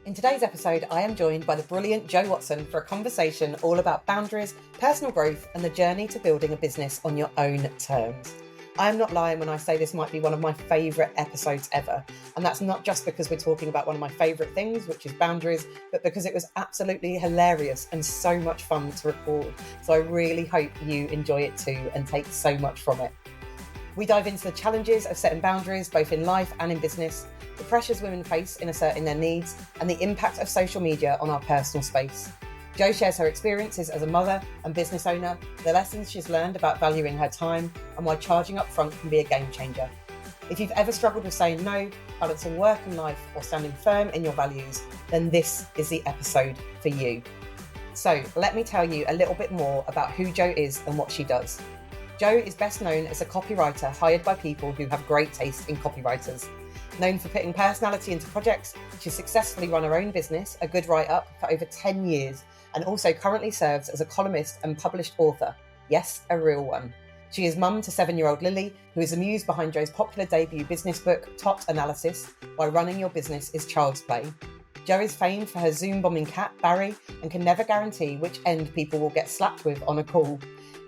In today's episode, I am joined by the brilliant Jo Watson for a conversation all about boundaries, personal growth, and the journey to building a business on your own terms. I am not lying when I say this might be one of my favourite episodes ever. And that's not just because we're talking about one of my favourite things, which is boundaries, but because it was absolutely hilarious and so much fun to record. So I really hope you enjoy it too and take so much from it. We dive into the challenges of setting boundaries, both in life and in business, the pressures women face in asserting their needs, and the impact of social media on our personal space. Jo shares her experiences as a mother and business owner, the lessons she's learned about valuing her time, and why charging upfront can be a game changer. If you've ever struggled with saying no, balancing work and life, or standing firm in your values, then this is the episode for you. So let me tell you a little bit more about who Jo is and what she does. Jo is best known as a copywriter hired by people who have great taste in copywriters. Known for putting personality into projects, she's successfully run her own business, agoodwriteup, for over 10 years, and also currently serves as a columnist and published author. Yes, a real one. She is mum to 7-year-old Lily, who is the muse behind Jo's popular debut business book, Tot Analysis, Why Running Your Business is Child's Play. Jo is famed for her Zoom bombing cat, Barry, and can never guarantee which end people will get slapped with on a call.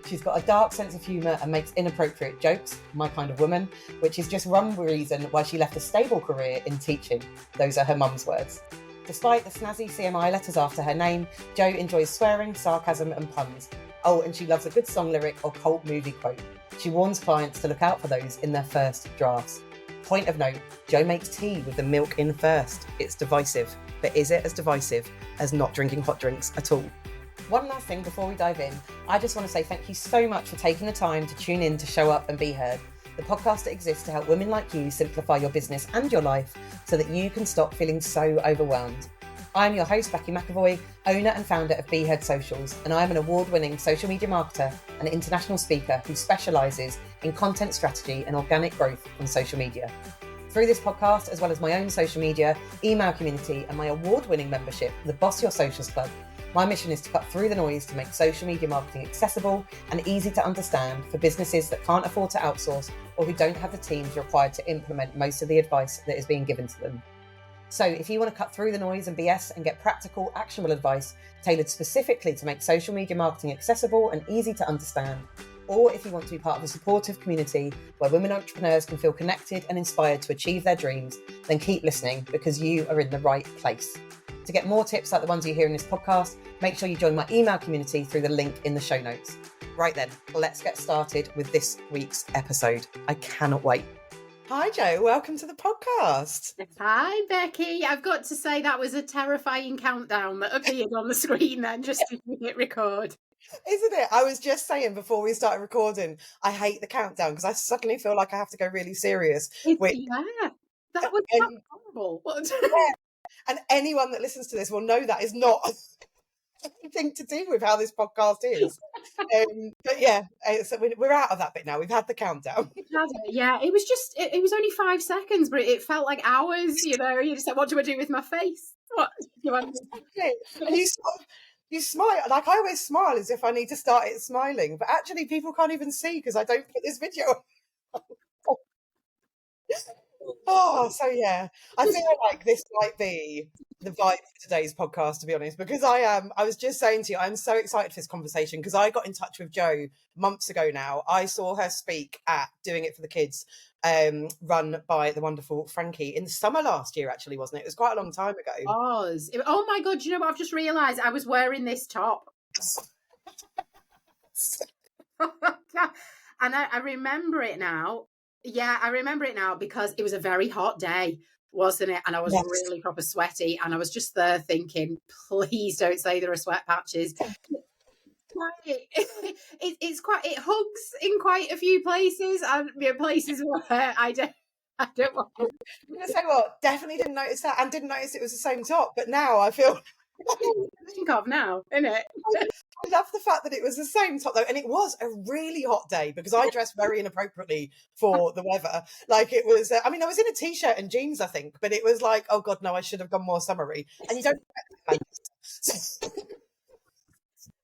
She's got a dark sense of humour and makes inappropriate jokes, my kind of woman, which is just one reason why she left a stable career in teaching. Those are her mum's words. Despite the snazzy CMI letters after her name, Jo enjoys swearing, sarcasm and puns. Oh, and she loves a good song lyric or cult movie quote. She warns clients to look out for those in their first drafts. Point of note, Jo makes tea with the milk in first. It's divisive, but is it as divisive as not drinking hot drinks at all? One last thing before we dive in, I just want to say thank you so much for taking the time to tune in to Show Up and Be Heard, the podcast that exists to help women like you simplify your business and your life so that you can stop feeling so overwhelmed. I'm your host, Becky McAvoy, owner and founder of Be Heard Socials, and I'm an award-winning social media marketer and international speaker who specialises in content strategy and organic growth on social media. Through this podcast, as well as my own social media, email community, and my award-winning membership, the Boss Your Socials Club, my mission is to cut through the noise to make social media marketing accessible and easy to understand for businesses that can't afford to outsource or who don't have the teams required to implement most of the advice that is being given to them. So if you want to cut through the noise and BS and get practical, actionable advice tailored specifically to make social media marketing accessible and easy to understand, or if you want to be part of a supportive community where women entrepreneurs can feel connected and inspired to achieve their dreams, then keep listening because you are in the right place. To get more tips like the ones you hear in this podcast, make sure you join my email community through the link in the show notes. Right then, let's get started with this week's episode. I cannot wait. Hi, Jo. Welcome to the podcast. Hi, Becky. I've got to say that was a terrifying countdown that appeared on the screen then just to hit record. Isn't it? I was just saying before we started recording, I hate the countdown because I suddenly feel like I have to go really serious. Yeah, that was horrible. Yeah. And anyone that listens to this will know that is not anything to do with how this podcast is. But yeah, so we're out of that bit now. We've had the countdown. Yeah, it was just, it was only 5 seconds, but it felt like hours, you know. You just said, what do I do with my face? What? And you smile. Like I always smile as if I need to start it smiling, but actually people can't even see because I don't put this video on. Oh, so yeah, I feel like this might be the vibe for today's podcast, to be honest, because I was just saying to you, I'm so excited for this conversation because I got in touch with Jo months ago now. I saw her speak at Doing It for the Kids, run by the wonderful Frankie in the summer last year, actually, wasn't it? It was quite a long time ago. it was. Oh my God, you know what? I've just realised I was wearing this top. And I remember it now. Yeah, I remember it now because it was a very hot day, wasn't it? And I was really proper sweaty. And I was just there thinking, please don't say there are sweat patches. It's quite, it hugs in quite a few places, and places where I don't want to. I'm going to say what? Definitely didn't notice that and didn't notice it was the same top. But now I feel... think of now, isn't it? I love the fact that it was the same top though, and it was a really hot day because I dressed very inappropriately for the weather. Like it was, I mean, I was in a t-shirt and jeans, I think, but it was like, oh God, no, I should have gone more summery. And you don't.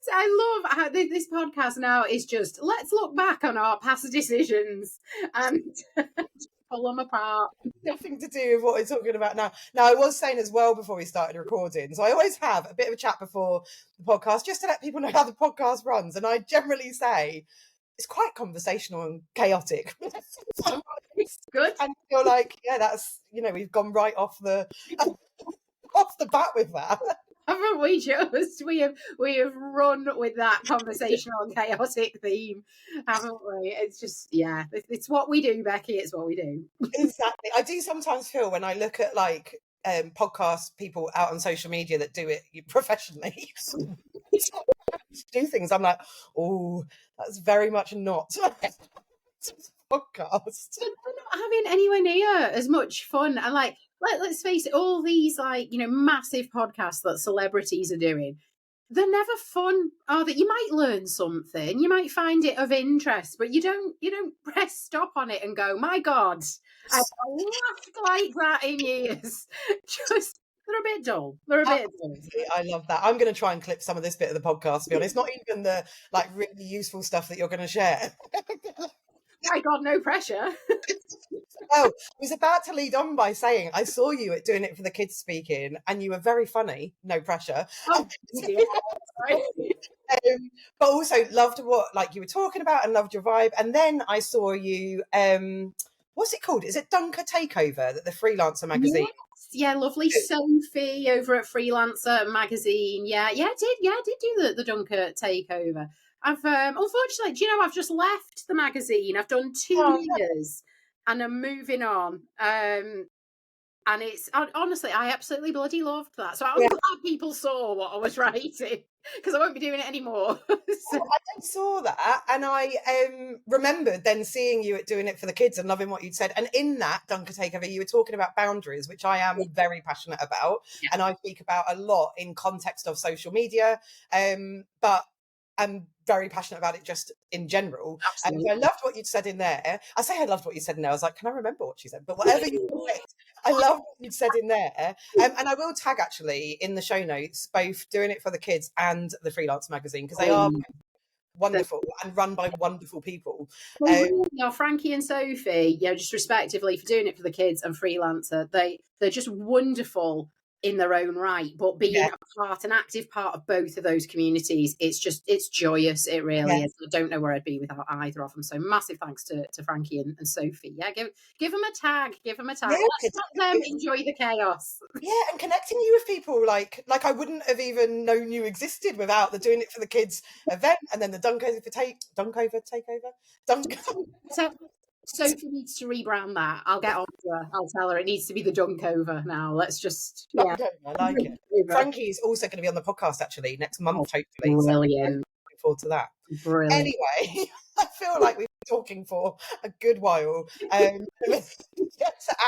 So I love how this podcast now is just let's look back on our past decisions and pull them apart. Nothing to do with what we're talking about now. Now, I was saying as well before we started recording, so I always have a bit of a chat before the podcast just to let people know how the podcast runs. And I generally say it's quite conversational and chaotic. Good. And you're like, yeah, that's, we've gone right off the off the bat with that. Haven't we just? We have run with that conversational and chaotic theme, haven't we? It's just, yeah, it's what we do, Becky. It's what we do. Exactly. I do sometimes feel when I look at like podcast people out on social media that do it professionally, do things, I'm like, oh, that's very much not podcast. But we're not having anywhere near as much fun. And like, let's face it, all these like, massive podcasts that celebrities are doing, they're never fun, are they? You might learn something, you might find it of interest, but you don't press stop on it and go, my God, I've laughed like that in years. Just, they're a bit dull. They're a bit dull. I love that. I'm going to try and clip some of this bit of the podcast, to be honest. Not even the like really useful stuff that you're going to share. My God, no pressure. Oh, I was about to lead on by saying I saw you at Doing It for the Kids speaking, and you were very funny. No pressure. Oh, dear. But also loved what like you were talking about and loved your vibe. And then I saw you. What's it called? Is it Dunker Takeover, that the freelancer magazine? Yes. Yeah, lovely Sophie over at Freelancer magazine. Yeah, I did do the Dunker Takeover. I've unfortunately, I've just left the magazine. I've done 2 years and I'm moving on. And it's honestly, I absolutely bloody loved that. So I'm glad people saw what I was writing, because I won't be doing it anymore. So I saw that, and I remembered then seeing you at Doing It for the Kids and loving what you'd said. And in that Dunker Takeover, you were talking about boundaries, which I am very passionate about, and I speak about a lot in context of social media. But I'm very passionate about it just in general. And so I loved what you'd said in there. I say I loved what you said in there. I was like, can I remember what she said? But whatever you said, I love what you'd said in there. And I will tag actually in the show notes, both Doing It for the Kids and the Freelance magazine, because they are wonderful and run by wonderful people. Frankie and Sophie, just respectively, for Doing It for the Kids and Freelancer, they're just wonderful in their own right, but being an active part of both of those communities, it's joyous. It really is. I don't know where I'd be without either of them. So massive thanks to Frankie and Sophie. Yeah, give them a tag. Give them a tag. Let's let them enjoy the chaos. Yeah, and connecting you with people like I wouldn't have even known you existed without the Doing It for the Kids event, and then the Dunkover Takeover. Sophie needs to rebrand that. I'll get on to her. I'll tell her it needs to be the Dunkover now. Let's just... I like it. Frankie's also going to be on the podcast actually next month, hopefully. Brilliant. So looking forward to that. Brilliant. Anyway, I feel like we've been talking for a good while to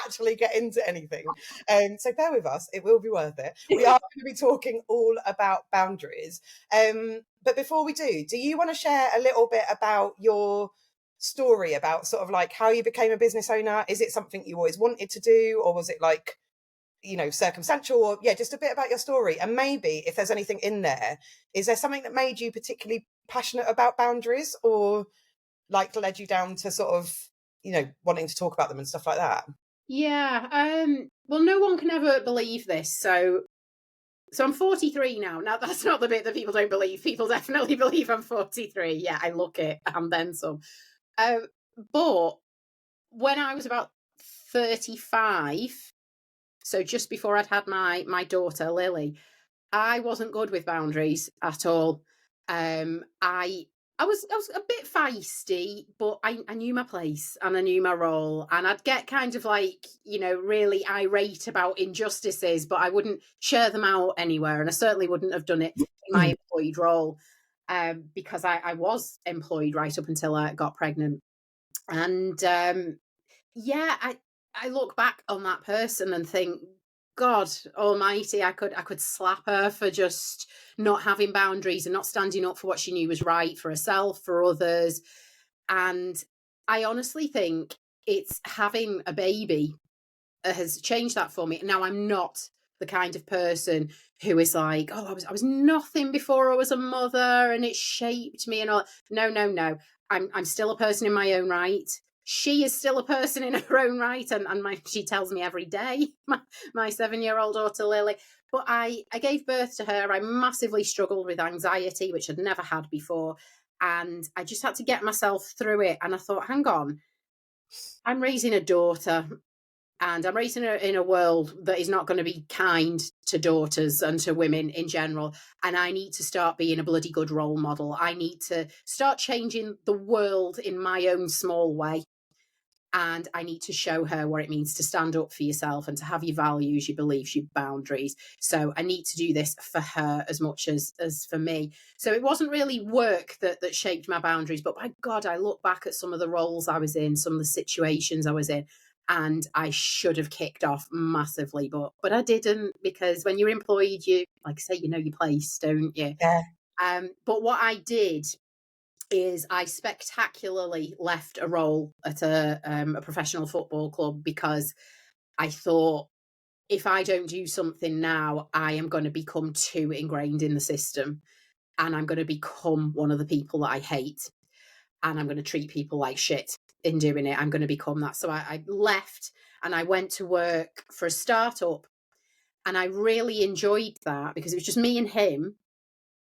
actually get into anything. So bear with us. It will be worth it. We are going to be talking all about boundaries. But before we do you want to share a little bit about your story, about sort of like how you became a business owner? Is it something you always wanted to do, or was it like circumstantial, or just a bit about your story? And maybe if there's anything in there, is there something that made you particularly passionate about boundaries, or like led you down to sort of wanting to talk about them and stuff like that? Well, no one can ever believe this, so I'm 43 now. Now, that's not the bit that people don't believe. People definitely believe I'm 43. Yeah, I look it, and then some. But when I was about 35, so just before I'd had my daughter, Lily, I wasn't good with boundaries at all. I was a bit feisty, but I knew my place and I knew my role, and I'd get kind of like, really irate about injustices, but I wouldn't share them out anywhere. And I certainly wouldn't have done it in my employed role, because I was employed right up until I got pregnant. And I look back on that person and think, God almighty, I could slap her for just not having boundaries and not standing up for what she knew was right for herself, for others. And I honestly think it's having a baby has changed that for me. Now, I'm not the kind of person who is like, I was nothing before I was a mother and it shaped me and all. No. I'm still a person in my own right. she is still a person in her own right, and she tells me every day, my 7-year-old daughter Lily. But I gave birth to her. I massively struggled with anxiety, which I'd never had before, and I just had to get myself through it. And I thought, hang on, I'm raising a daughter, and I'm raising her in a world that is not going to be kind to daughters and to women in general. And I need to start being a bloody good role model. I need to start changing the world in my own small way. And I need to show her what it means to stand up for yourself and to have your values, your beliefs, your boundaries. So I need to do this for her as much as for me. So it wasn't really work that shaped my boundaries, but by God, I look back at some of the roles I was in, some of the situations I was in, and I should have kicked off massively, but I didn't, because when you're employed, you, like I say, you know your place, don't you? Yeah. But what I did is I spectacularly left a role at a professional football club, because I thought, if I don't do something now, I am going to become too ingrained in the system, and I'm going to become one of the people that I hate, and I'm going to treat people like shit in doing it. I'm going to become that. So I left, and I went to work for a startup, and I really enjoyed that because it was just me and him.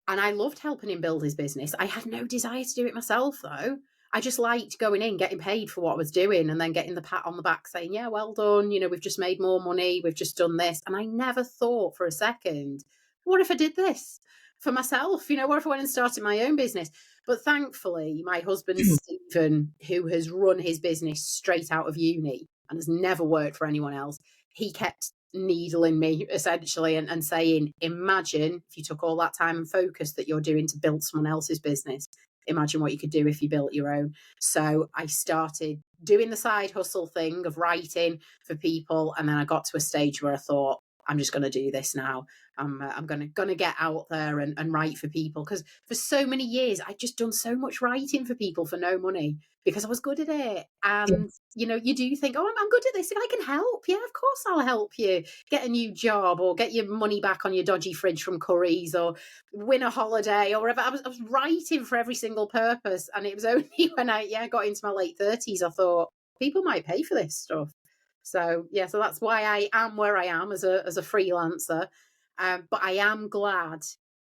And I loved helping him build his business. I had no desire to do it myself, though. I just liked going in, getting paid for what I was doing, and then getting the pat on the back saying, yeah, well done. You know, we've just made more money. We've just done this. And I never thought for a second, what if I did this for myself? You know, what if I went and started my own business? But thankfully, my husband, Stephen, who has run his business straight out of uni and has never worked for anyone else, he kept needling me essentially and saying, imagine if you took all that time and focus that you're doing to build someone else's business, imagine what you could do if you built your own. So I started doing the side hustle thing of writing for people, and then I got to a stage where I thought, I'm just going to do this now. I'm going to get out there and write for people, because for so many years I'd just done so much writing for people for no money because I was good at it. And you know, you do think, oh, I'm good at this. If I can help, yeah, of course I'll help you get a new job, or get your money back on your dodgy fridge from Curry's, or win a holiday, or whatever. I was writing for every single purpose, and it was only when I got into my late 30s I thought, people might pay for this stuff. So yeah, so that's why I am where I am as a freelancer. But I am glad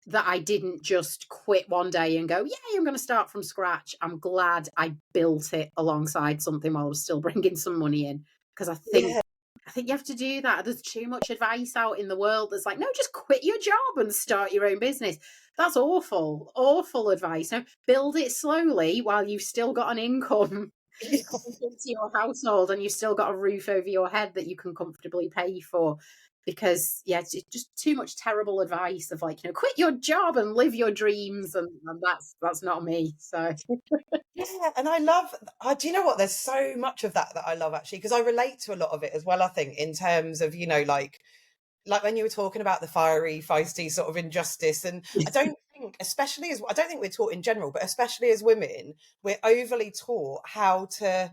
that I didn't just quit one day and go, yeah, I'm going to start from scratch. I'm glad I built it alongside something while I was still bringing some money in, because I think you have to do that. There's too much advice out in the world that's like, no, just quit your job and start your own business. That's awful, awful advice. No, build it slowly while you've still got an income into your household, and you've still got a roof over your head that you can comfortably pay for. Because yeah, it's just too much terrible advice of like, you know, quit your job and live your dreams, and that's not me. So Yeah, and I love, do you know what? There's so much of that I love, actually, because I relate to a lot of it as well, I think, in terms of, you know, like when you were talking about the fiery, feisty sort of injustice. And I don't think, especially as, I don't think we're taught in general, but especially as women, we're overly taught how to,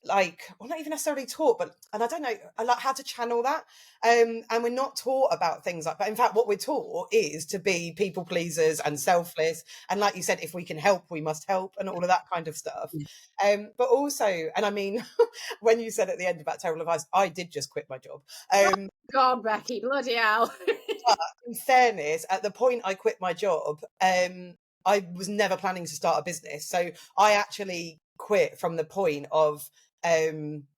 like, well, not even necessarily taught, but, and I don't know, I like how to channel that. And we're not taught about things like, but in fact, what we're taught is to be people pleasers and selfless. And like you said, if we can help, we must help, and all of that kind of stuff. But also, and I mean, when you said at the end about terrible advice, I did just quit my job. God, Becky, bloody hell. But in fairness, at the point I quit my job, I was never planning to start a business. So I actually quit from the point of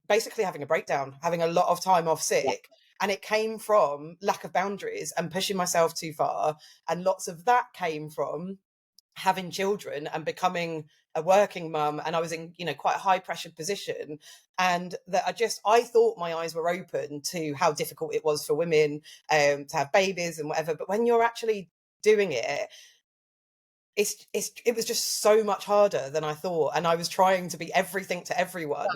basically having a breakdown, having a lot of time off sick. And it came from lack of boundaries and pushing myself too far. And lots of that came from having children and becoming a working mum. And I was in, you know, quite a high pressured position. And that I thought my eyes were open to how difficult it was for women to have babies and whatever. But when you're actually doing it, it was just so much harder than I thought, and I was trying to be everything to everyone.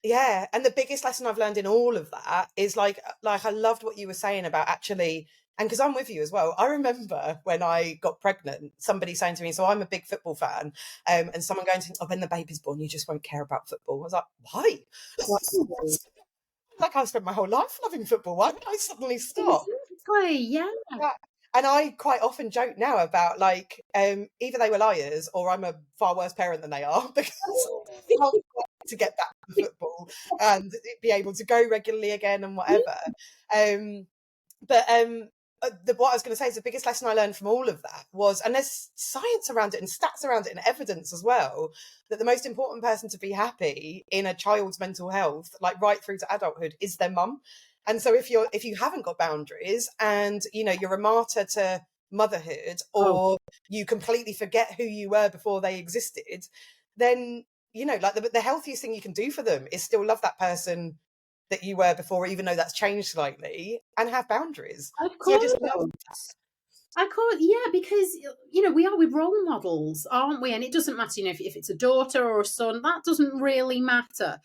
Yeah, and the biggest lesson I've learned in all of that is like I loved what you were saying about actually, and because I'm with you as well. I remember when I got pregnant, somebody saying to me, so I'm a big football fan, and someone going to, oh, when the baby's born, you just won't care about football. I was like, why? Like, I've spent my whole life loving football. Why would I suddenly stop? Exactly, yeah. And I quite often joke now about like either they were liars or I'm a far worse parent than they are, because I can't wait to get back to football and be able to go regularly again and whatever. What I was going to say is the biggest lesson I learned from all of that was, and there's science around it and stats around it and evidence as well, that the most important person to be happy in a child's mental health, like right through to adulthood, is their mum. And so if you haven't got boundaries and you're a martyr to motherhood, or you completely forget who you were before they existed, then like the healthiest thing you can do for them is still love that person that you were before, even though that's changed slightly, and have boundaries. Of So I course. just love Yeah, because we're role models, aren't we? And it doesn't matter, if it's a daughter or a son, that doesn't really matter.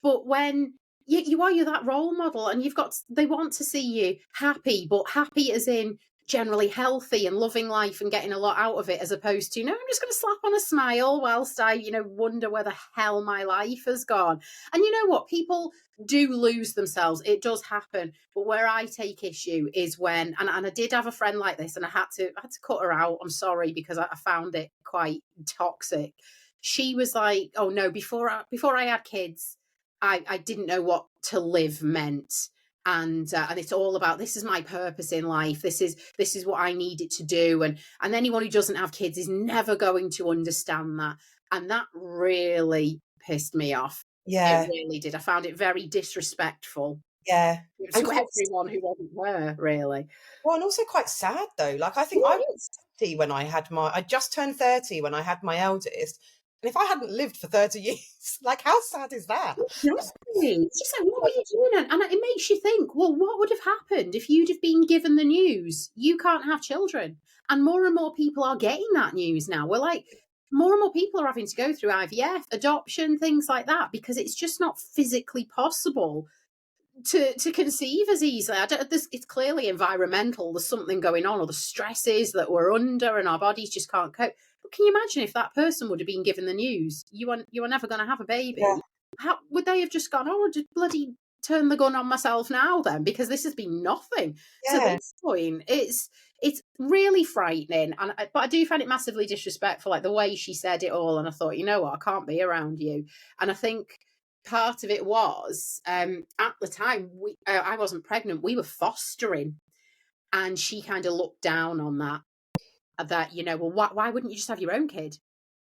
But when you're that role model, and they want to see you happy, but happy as in generally healthy and loving life and getting a lot out of it, as opposed to, no, I'm just going to slap on a smile whilst I, wonder where the hell my life has gone. And you know what? People do lose themselves. It does happen. But where I take issue is when, and I did have a friend like this, and I had to cut her out. I'm sorry, because I found it quite toxic. She was like, oh no, before I had kids, I didn't know what to live meant. And it's all about, this is my purpose in life. This is what I need it to do. And anyone who doesn't have kids is never going to understand that. And that really pissed me off. Yeah. It really did. I found it very disrespectful. Yeah. To everyone who wasn't there, really. Well, and also quite sad though. Like, I think I was 30 when I just turned 30 when I had my eldest. And if I hadn't lived for 30 years, like, how sad is that? Exactly. It's just like, what were you doing? And it makes you think, well, what would have happened if you'd have been given the news? You can't have children. And more people are getting that news now. We're like, more and more people are having to go through IVF, adoption, things like that, because it's just not physically possible to conceive as easily. It's clearly environmental. There's something going on, or the stresses that we're under and our bodies just can't cope. But can you imagine if that person would have been given the news, you are never going to have a baby? Yeah. How would they have just gone, oh, I'll just bloody turn the gun on myself now then, because this has been nothing to this point. It's really frightening, but I do find it massively disrespectful, like the way she said it all. And I thought, you know what, I can't be around you. And I think part of it was, at the time, I wasn't pregnant, we were fostering, and she kind of looked down on that, well, why wouldn't you just have your own kid?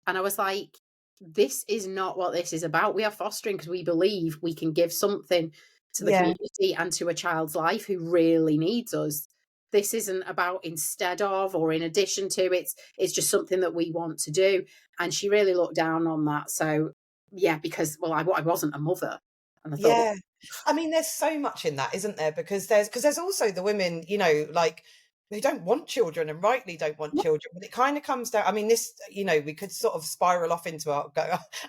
And I was like, this is not what this is about. We are fostering because we believe we can give something to the community and to a child's life who really needs us. This isn't about instead of or in addition to. It's just something that we want to do. And she really looked down on that. So yeah, because I wasn't a mother. And I thought, I mean, there's so much in that, isn't there? Because there's also the women, like, they don't want children, and rightly don't want children. But it kind of comes down, I mean, this, we could sort of spiral off into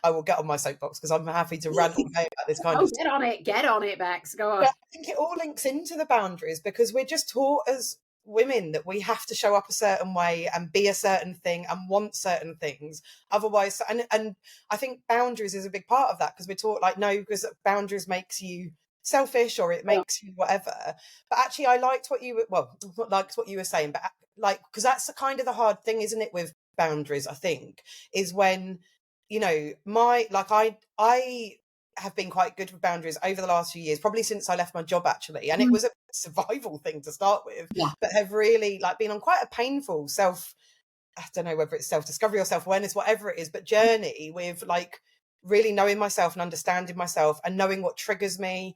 I will get on my soapbox because I'm happy to rant all day about this kind of stuff. Get on it, Bex, go on. But I think it all links into the boundaries, because we're just taught as women that we have to show up a certain way and be a certain thing and want certain things. Otherwise, and I think boundaries is a big part of that, because we're taught like, no, because boundaries makes you selfish or it makes you whatever. But actually, I liked what you were saying, but like, because that's kind of the hard thing, isn't it, with boundaries, I think, is when, I have been quite good with boundaries over the last few years, probably since I left my job, actually. And it was a survival thing to start with, but have really been on quite a painful I don't know whether it's self-discovery or self-awareness, whatever it is, but journey with really knowing myself and understanding myself and knowing what triggers me,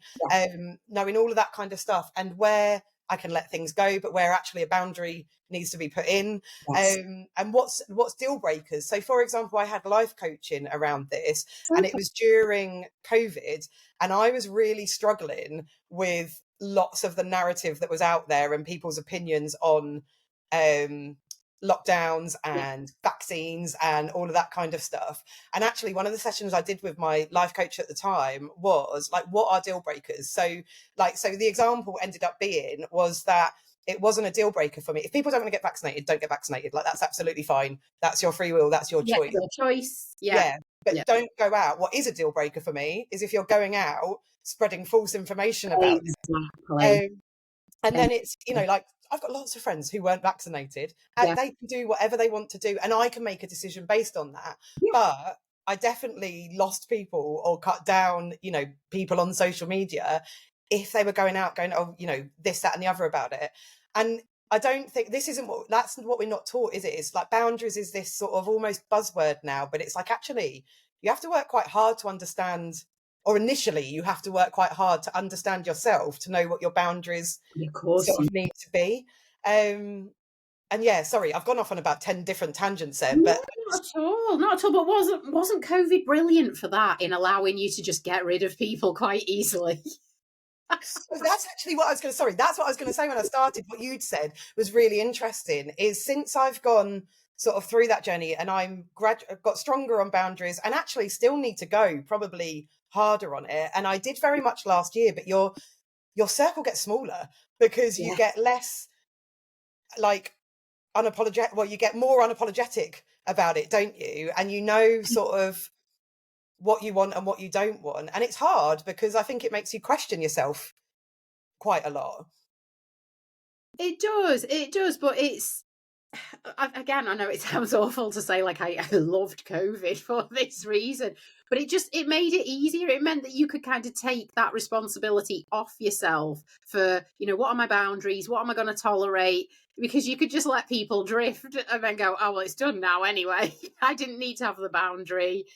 knowing all of that kind of stuff, and where I can let things go, but where actually a boundary needs to be put in, and what's deal breakers. So, for example, I had life coaching around this, and it was during COVID, and I was really struggling with lots of the narrative that was out there and people's opinions on lockdowns and vaccines and all of that kind of stuff. And actually, one of the sessions I did with my life coach at the time was like, what are deal breakers? So the example ended up being was that it wasn't a deal breaker for me. If people don't want to get vaccinated, don't get vaccinated. Like, that's absolutely fine. That's your free will. That's your choice. Your choice. But don't go out. What is a deal breaker for me is if you're going out spreading false information about exactly. And then it's, I've got lots of friends who weren't vaccinated, and Yeah. they can do whatever they want to do, and I can make a decision based on that. Yeah. But I definitely lost people or cut down, people on social media if they were going out going, oh, this, that, and the other about it. And I don't think that's what we're not taught, is it? It's like boundaries is this sort of almost buzzword now, but it's like, actually, you have to work quite hard to understand, or initially you have to work quite hard to understand yourself, to know what your boundaries Of course. sort of need to be. And yeah, sorry, I've gone off on about 10 different tangents there, No, but not at all. Not at all. But wasn't COVID brilliant for that, in allowing you to just get rid of people quite easily? that's actually what I was going to, sorry, that's what I was going to say when I started. What you'd said was really interesting, is since I've gone sort of through that journey and got stronger on boundaries, and actually still need to go probably harder on it. And I did very much last year, but your circle gets smaller because you get less like unapologetic. Well, you get more unapologetic about it, don't you? And sort of what you want and what you don't want. And it's hard because I think it makes you question yourself quite a lot. It does, but it's again, I know it sounds awful to say like I loved COVID for this reason, but it made it easier. It meant that you could kind of take that responsibility off yourself for, what are my boundaries? What am I going to tolerate? Because you could just let people drift and then go, oh, well, it's done now anyway. I didn't need to have the boundary.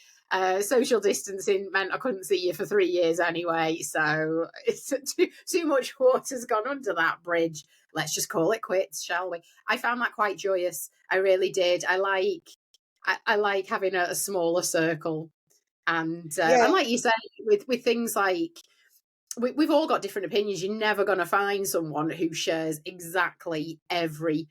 Social distancing meant I couldn't see you for 3 years anyway. So it's too much water's gone under that bridge. Let's just call it quits, shall we? I found that quite joyous. I really did. I like having a smaller circle. And like you say, with things like, we've all got different opinions. You're never going to find someone who shares exactly every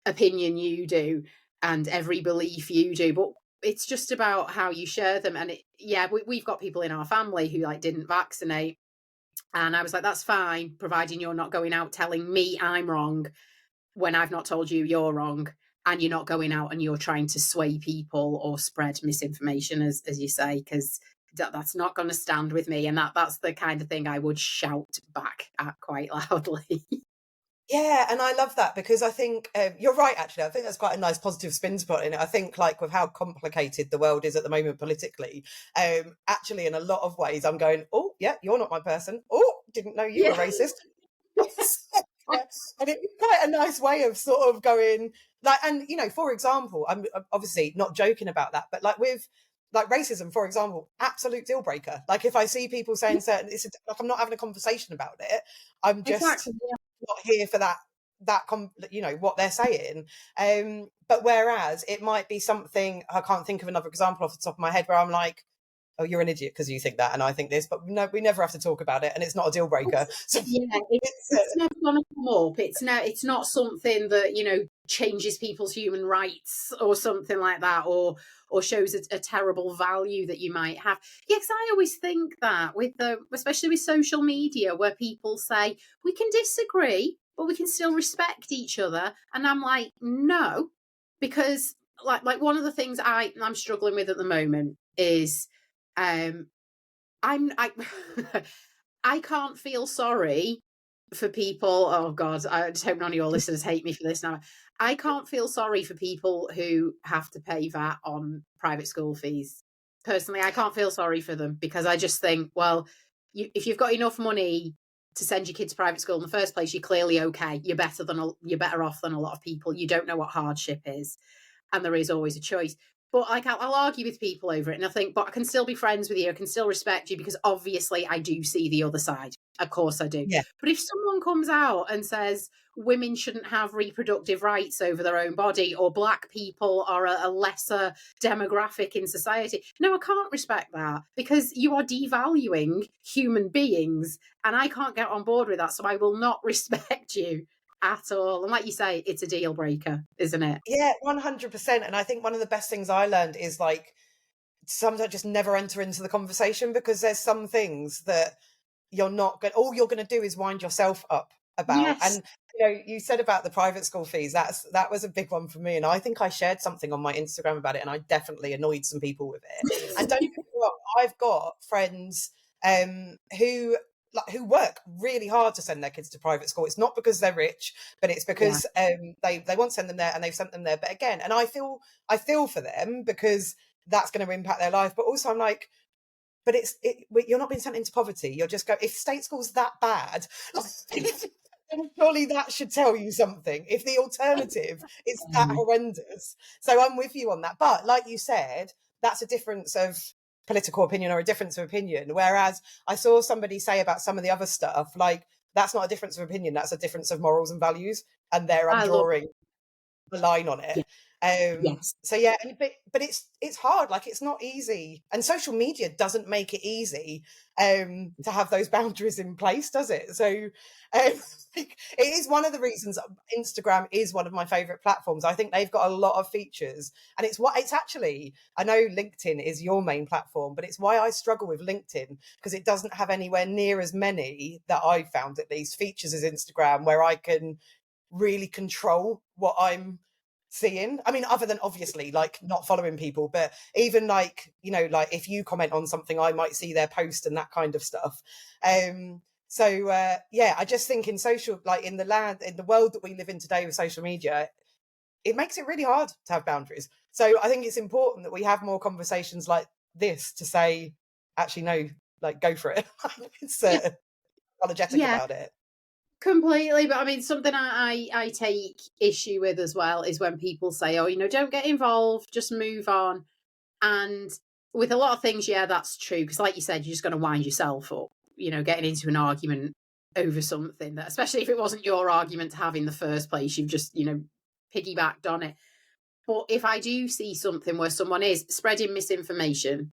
opinion you do and every belief you do. But it's just about how you share them. And we've got people in our family who didn't vaccinate. And I was like, that's fine, providing you're not going out telling me I'm wrong when I've not told you you're wrong. And you're not going out and you're trying to sway people or spread misinformation, as you say, because that's not going to stand with me. And that's the kind of thing I would shout back at quite loudly. Yeah, and I love that because I think you're right, actually. I think that's quite a nice positive spin to put in it. I think with how complicated the world is at the moment politically, actually, in a lot of ways, I'm going, oh, yeah, you're not my person. Oh, didn't know you were racist. And it's quite a nice way of sort of going, and, for example, I'm obviously not joking about that, but with racism, for example, absolute deal breaker. If I see people saying certain, I'm not having a conversation about it. I'm just... Exactly. not here for that what they're saying, but whereas it might be something, I can't think of another example off the top of my head, where I'm like, oh, you're an idiot because you think that and I think this, but no, we never have to talk about it and it's not a deal breaker. So it's never going to come up. It's not something that changes people's human rights or something like that, or shows a terrible value that you might have. Yeah, because I always think that especially with social media, where people say we can disagree, but we can still respect each other, and I'm like, no, because like one of the things I'm struggling with at the moment is I can't feel sorry for people. Oh God, I just hope none of your listeners hate me for this now. I can't feel sorry for people who have to pay VAT on private school fees. Personally, I can't feel sorry for them, because I just think, well, if you've got enough money to send your kids to private school in the first place, you're clearly okay. You're better off than a lot of people. You don't know what hardship is, and there is always a choice. But I'll argue with people over it, and I think, but I can still be friends with you. I can still respect you, because obviously I do see the other side. Of course I do. Yeah. But if someone comes out and says women shouldn't have reproductive rights over their own body, or black people are a lesser demographic in society, no, I can't respect that, because you are devaluing human beings, and I can't get on board with that. So I will not respect you at all. And like you say, it's a deal breaker, isn't it? Yeah, 100%. And I think one of the best things I learned is sometimes just never enter into the conversation, because there's some things that all you're going to do is wind yourself up about. Yes. And you said about the private school fees, that was a big one for me, and I think I shared something on my Instagram about it, and I definitely annoyed some people with it. And don't get me wrong, I've got friends who like who work really hard to send their kids to private school. It's not because they're rich, but it's because they want to send them there, and they've sent them there. But again, and I feel for them because that's going to impact their life. But also I'm like, but you're not being sent into poverty. You're just if state school's that bad, then surely that should tell you something. If the alternative is that horrendous. So I'm with you on that. But like you said, that's a difference of political opinion or a difference of opinion. Whereas I saw somebody say about some of the other stuff, like that's not a difference of opinion, that's a difference of morals and values. And there I'm drawing the line on it. So yeah, but it's hard, like it's not easy, and social media doesn't make it easy to have those boundaries in place, does it? So it is one of the reasons Instagram is one of my favorite platforms. I think they've got a lot of features, and it's actually, I know LinkedIn is your main platform, but it's why I struggle with LinkedIn, because it doesn't have anywhere near as many, that I've found at least, features as Instagram, where I can really control what I'm seeing. I mean, other than obviously like not following people, but even like, you know, like if you comment on something, I might see their post and that kind of stuff. Yeah, I just think in social, like in the world that we live in today with social media, it makes it really hard to have boundaries. So I think it's important that we have more conversations like this to say, actually, no, like go for it. It's apologetic about it. Completely. But I mean, something I take issue with as well is when people say, oh, you know, don't get involved, just move on. And with a lot of things, yeah, that's true. Because like you said, you're just going to wind yourself up, you know, getting into an argument over something that, especially if it wasn't your argument to have in the first place, you've just, you know, piggybacked on it. But if I do see something where someone is spreading misinformation,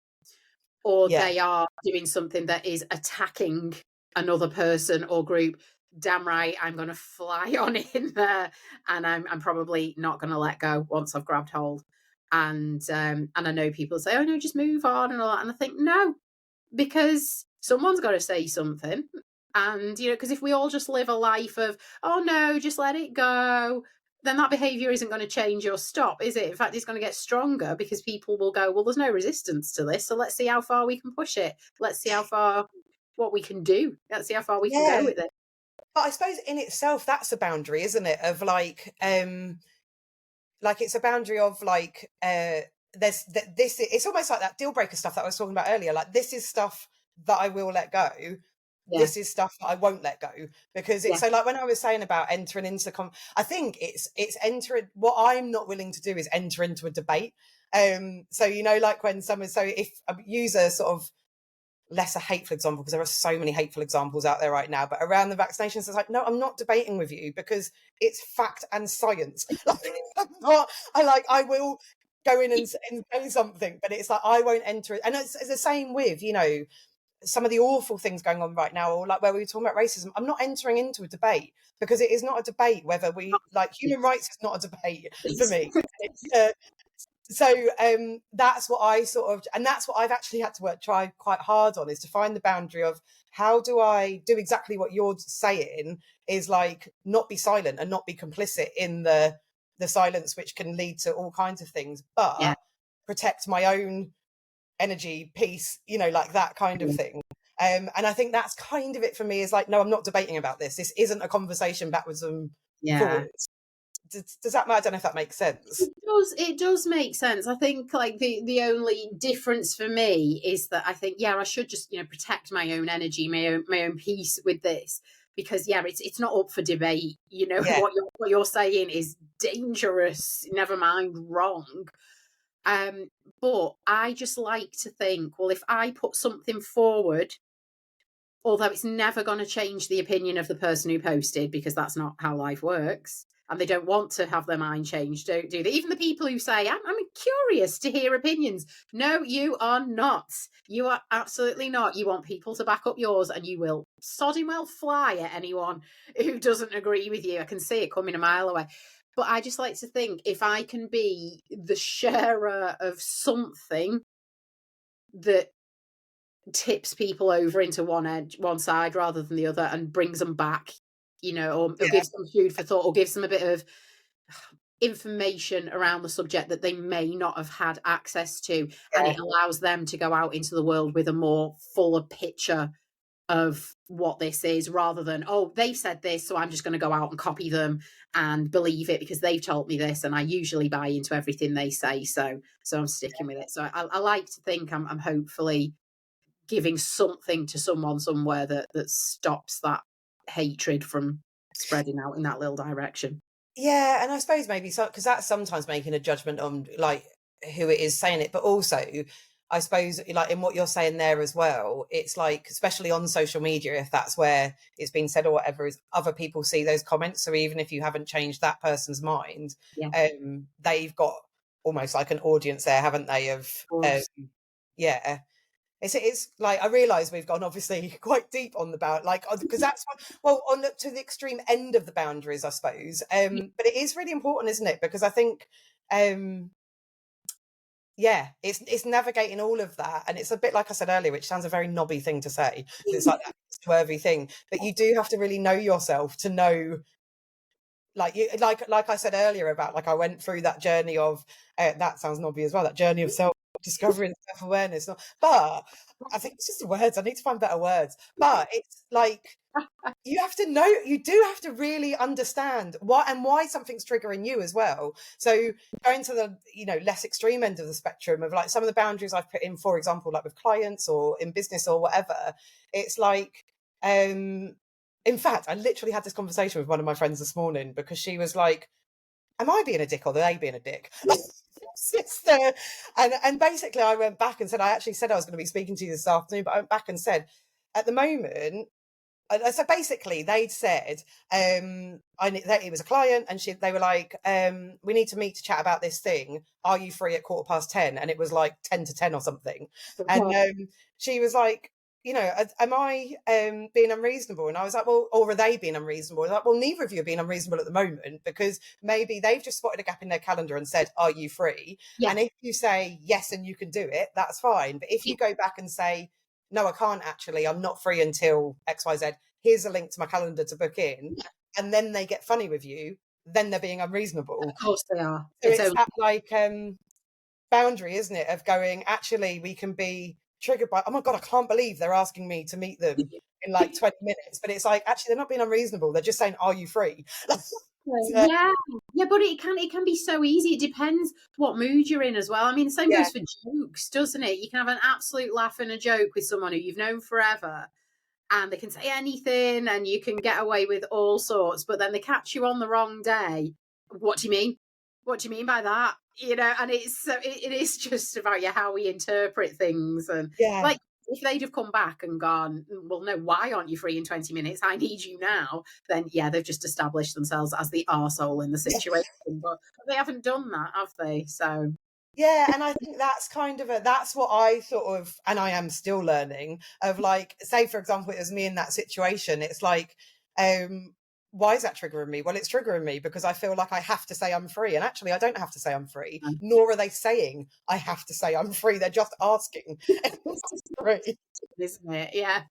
or they are doing something that is attacking another person or group, damn right, I'm going to fly on in there, and I'm probably not going to let go once I've grabbed hold. And I know people say, oh no, just move on and all that, and I think no, because someone's got to say something. And you know, because if we all just live a life of, oh no, just let it go, then that behavior isn't going to change or stop, is it? In fact, it's going to get stronger, because people will go, well, there's no resistance to this, so let's see how far we can push it. Let's see how far, what we can do. Let's see how far we can go with it. But I suppose in itself, that's a boundary, isn't it? Of like it's a boundary of like, this, it's almost like that deal breaker stuff that I was talking about earlier. Like, this is stuff that I will let go. This is stuff that I won't let go, because it's so like when I was saying about entering into I think it's entering, what I'm not willing to do is enter into a debate. So, you know, like when someone, so if I use a sort of lesser hateful example, because there are so many hateful examples out there right now, but around the vaccinations, it's like, no, I'm not debating with you, because it's fact and science. I will go in and say something, but it's like, I won't enter it. And it's the same with, you know, some of the awful things going on right now, or like where we were talking about racism. I'm not entering into a debate, because it is not a debate whether we, like, human rights is not a debate for me. So that's what I sort of, and that's what I've actually had to try quite hard on, is to find the boundary of how do I do exactly what you're saying, is like not be silent and not be complicit in the silence, which can lead to all kinds of things, but protect my own energy, peace, you know, like that kind of thing. And I think that's kind of it for me, is like, no, I'm not debating about this. This isn't a conversation backwards and forwards. Does that matter? I don't know if that makes sense. It does make sense. I think like the only difference for me is that I think, I should just, you know, protect my own energy, my own peace with this, because it's not up for debate. You know, what you're saying is dangerous, never mind wrong. But I just like to think, well, if I put something forward, although it's never going to change the opinion of the person who posted, because that's not how life works, and they don't want to have their mind changed, don't do they? Even the people who say, I'm curious to hear opinions. No, you are not. You are absolutely not. You want people to back up yours, and you will sodding well fly at anyone who doesn't agree with you. I can see it coming a mile away. But I just like to think, if I can be the sharer of something that tips people over into one side rather than the other, and brings them back, you know, or gives them food for thought, or gives them a bit of information around the subject that they may not have had access to, and it allows them to go out into the world with a more fuller picture of what this is, rather than, oh, they've said this, so I'm just going to go out and copy them and believe it because they've told me this, and I usually buy into everything they say, so I'm sticking with it. So I like to think I'm hopefully giving something to someone somewhere that stops that hatred from spreading out in that little direction. Yeah, and I suppose maybe so, because that's sometimes making a judgment on like who it is saying it, but also I suppose like in what you're saying there as well, it's like especially on social media, if that's where it's been said or whatever, is other people see those comments. So even if you haven't changed that person's mind, Yeah, they've got almost like an audience there, haven't they? Of of course. yeah. It's like I realise we've gone obviously quite deep on the bound, like because that's well on to the extreme end of the boundaries, I suppose. But it is really important, isn't it? Because I think, yeah, it's navigating all of that, and it's a bit like I said earlier, which sounds a very knobby thing to say. It's like that swervy thing, but you do have to really know yourself to know. Like you, like I said earlier about like I went through that journey of that sounds knobby as well. That journey of self discovery and self awareness. But I think it's just the words. I need to find better words. But it's like you have to know. You do have to really understand why something's triggering you as well. So going to the less extreme end of the spectrum of like some of the boundaries I've put in, for example, like with clients or in business or whatever. It's like. In fact, I literally had this conversation with one of my friends this morning because she was like, am I being a dick or are they being a dick? Sister. And basically I went back and said, I actually said I was going to be speaking to you this afternoon, but I went back and said, at the moment, so basically they'd said, it was a client and they were like, we need to meet to chat about this thing. Are you free at 10:15? And it was like 10 to 10 or something. And she was like, am I being unreasonable? And I was like, well, or are they being unreasonable? Like, well, neither of you are being unreasonable at the moment because maybe they've just spotted a gap in their calendar and said, are you free? Yeah. And if you say yes and you can do it, that's fine. But if you go back and say, no, I can't actually, I'm not free until XYZ, here's a link to my calendar to book in, and then they get funny with you, then they're being unreasonable. Of course they are. So it's that like boundary, isn't it, of going, actually, we can be triggered by, oh my God, I can't believe they're asking me to meet them in like 20 minutes. But it's like, actually, they're not being unreasonable. They're just saying, are you free? Yeah, but it can be so easy. It depends what mood you're in as well. I mean, the same goes for jokes, doesn't it? You can have an absolute laugh and a joke with someone who you've known forever, and they can say anything, and you can get away with all sorts. But then they catch you on the wrong day. What do you mean? What do you mean by that? And it is just about how we interpret things, and like if they'd have come back and gone, well, no, why aren't you free in 20 minutes? I need you now. Then they've just established themselves as the arsehole in the situation, but they haven't done that, have they? So. Yeah, and I think that's kind of that's what I sort of, and I am still learning of like, say, for example, it was me in that situation. It's like, why is that triggering me? Well, it's triggering me because I feel like I have to say I'm free. And actually, I don't have to say I'm free, nor are they saying I have to say I'm free. They're just asking. Isn't it? Yeah.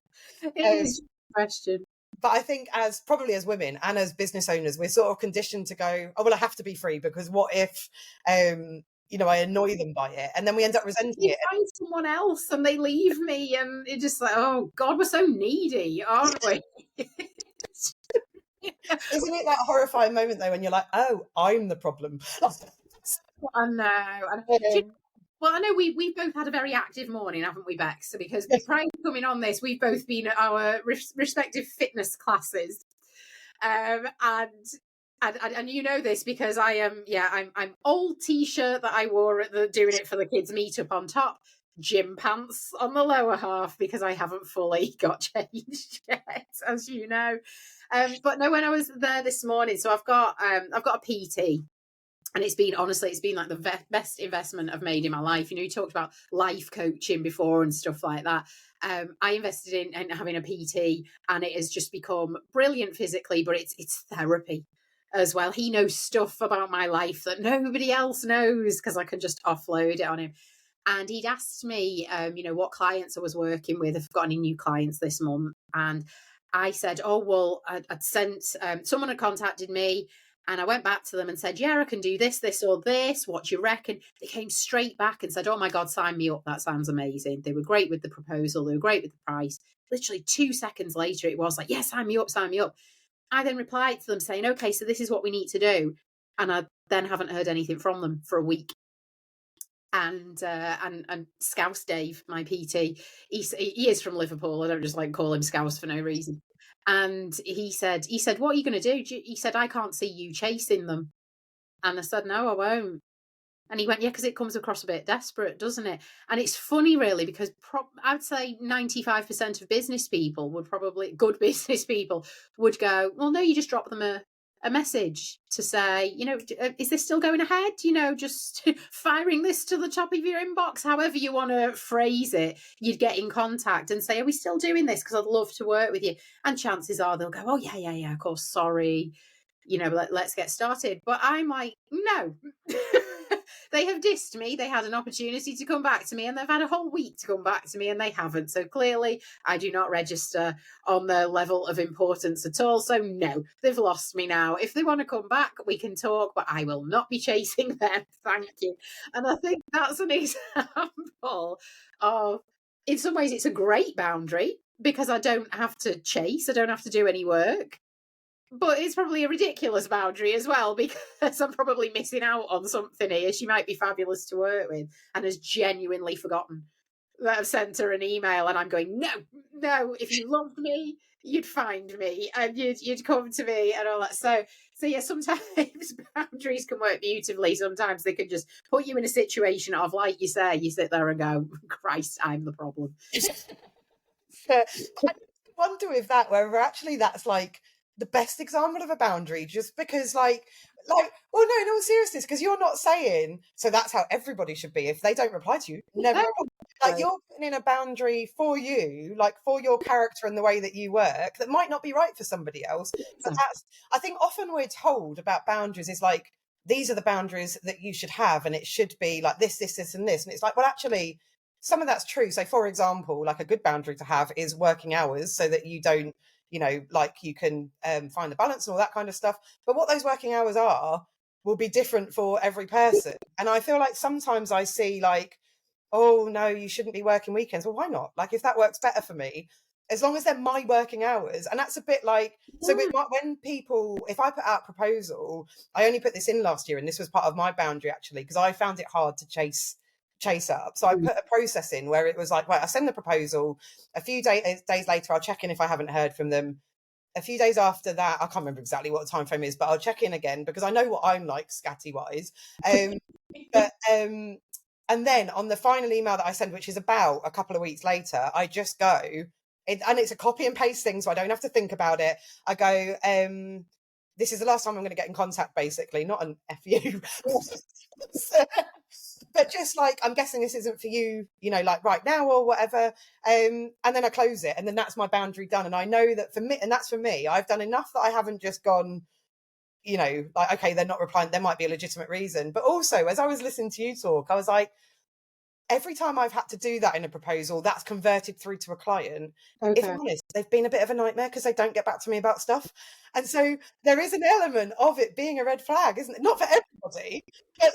It is a question. But I think as women and as business owners, we're sort of conditioned to go, oh, well, I have to be free because what if, I annoy them by it, and then we end up resenting it. Find someone else and they leave me, and it's just like, oh God, we're so needy, aren't we? Isn't it that horrifying moment though when you're like, oh, I'm the problem? I know. Well, I know we've both had a very active morning, haven't we, Bex? Because prior to coming on this, we've both been at our respective fitness classes, and you know this because I am, I'm old T-shirt that I wore at the Doing It for the Kids meetup on top, gym pants on the lower half because I haven't fully got changed yet, as you know. But no, when I was there this morning, so I've got a PT. And it's been like the best investment I've made in my life. You talked about life coaching before and stuff like that. I invested in having a PT, and it has just become brilliant physically, but it's therapy as well. He knows stuff about my life that nobody else knows because I can just offload it on him. And he'd asked me, what clients I was working with, if I've got any new clients this month. And I said, oh, well, I'd sent, someone had contacted me, And I went back to them and said, yeah, I can do this, this, or this. What do you reckon? They came straight back and said, oh my God, sign me up. That sounds amazing. They were great with the proposal. They were great with the price. Literally 2 seconds later, it was like, yeah, sign me up, sign me up. I then replied to them saying, okay, so this is what we need to do. And I then haven't heard anything from them for a week. And Scouse Dave, my PT, he is from Liverpool. I don't just like call him Scouse for no reason. And he said, what are you going to do? He said, I can't see you chasing them. And I said, no, I won't. And he went, yeah, because it comes across a bit desperate, doesn't it? And it's funny, really, because I'd say 95% of business people would probably, good business people, would go, well, no, you just drop them a message to say, is this still going ahead? Just firing this to the top of your inbox, however you want to phrase it. You'd get in contact and say, are we still doing this? Because I'd love to work with you. And chances are they'll go, oh, yeah, of course, sorry. Let's get started. But I'm like, no. They have dissed me. They had an opportunity to come back to me, and they've had a whole week to come back to me, and they haven't. So clearly, I do not register on their level of importance at all. So no, they've lost me now. If they want to come back, we can talk, but I will not be chasing them. Thank you. And I think that's an example of, in some ways, it's a great boundary because I don't have to chase. I don't have to do any work. But it's probably a ridiculous boundary as well, because I'm probably missing out on something here. She might be fabulous to work with and has genuinely forgotten that I've sent her an email, and I'm going, no, if you loved me, you'd find me and you'd come to me and all that. So yeah, sometimes boundaries can work beautifully. Sometimes they can just put you in a situation of, like you say, you sit there and go, Christ, I'm the problem. I wonder if whether actually that's like the best example of a boundary, just because like well, no, in all seriousness, because you're not saying, so that's how everybody should be. If they don't reply to you, never. Like, you're putting in a boundary for you, like for your character and the way that you work, that might not be right for somebody else. But I think often we're told about boundaries is like, these are the boundaries that you should have, and it should be like this, and this. And it's like, well, actually, some of that's true. So for example, like a good boundary to have is working hours, so that you don't, like you can find the balance and all that kind of stuff. But what those working hours are will be different for every person. And I feel like sometimes I see like, oh no, you shouldn't be working weekends. Well, why not? Like, if that works better for me, as long as they're my working hours. And that's a bit like, so when people, if I put out a proposal, I only put this in last year, and this was part of my boundary actually, because I found it hard to chase up. So I put a process in where it was like, right, I send the proposal, a few days later, I'll check in if I haven't heard from them. A few days after that, I can't remember exactly what the time frame is, but I'll check in again, because I know what I'm like scatty wise. And then on the final email that I send, which is about a couple of weeks later, I just go, and it's a copy and paste thing, so I don't have to think about it. I go, this is the last time I'm going to get in contact, basically, not an FU. But just like, I'm guessing this isn't for you, like right now or whatever. And then I close it, and then that's my boundary done. And I know that for me, and that's for me, I've done enough that I haven't just gone, like, okay, they're not replying, there might be a legitimate reason. But also, as I was listening to you talk, I was like, every time I've had to do that in a proposal, that's converted through to a client. Okay. If I'm honest, they've been a bit of a nightmare because they don't get back to me about stuff. And so there is an element of it being a red flag, isn't it? Not for everybody, but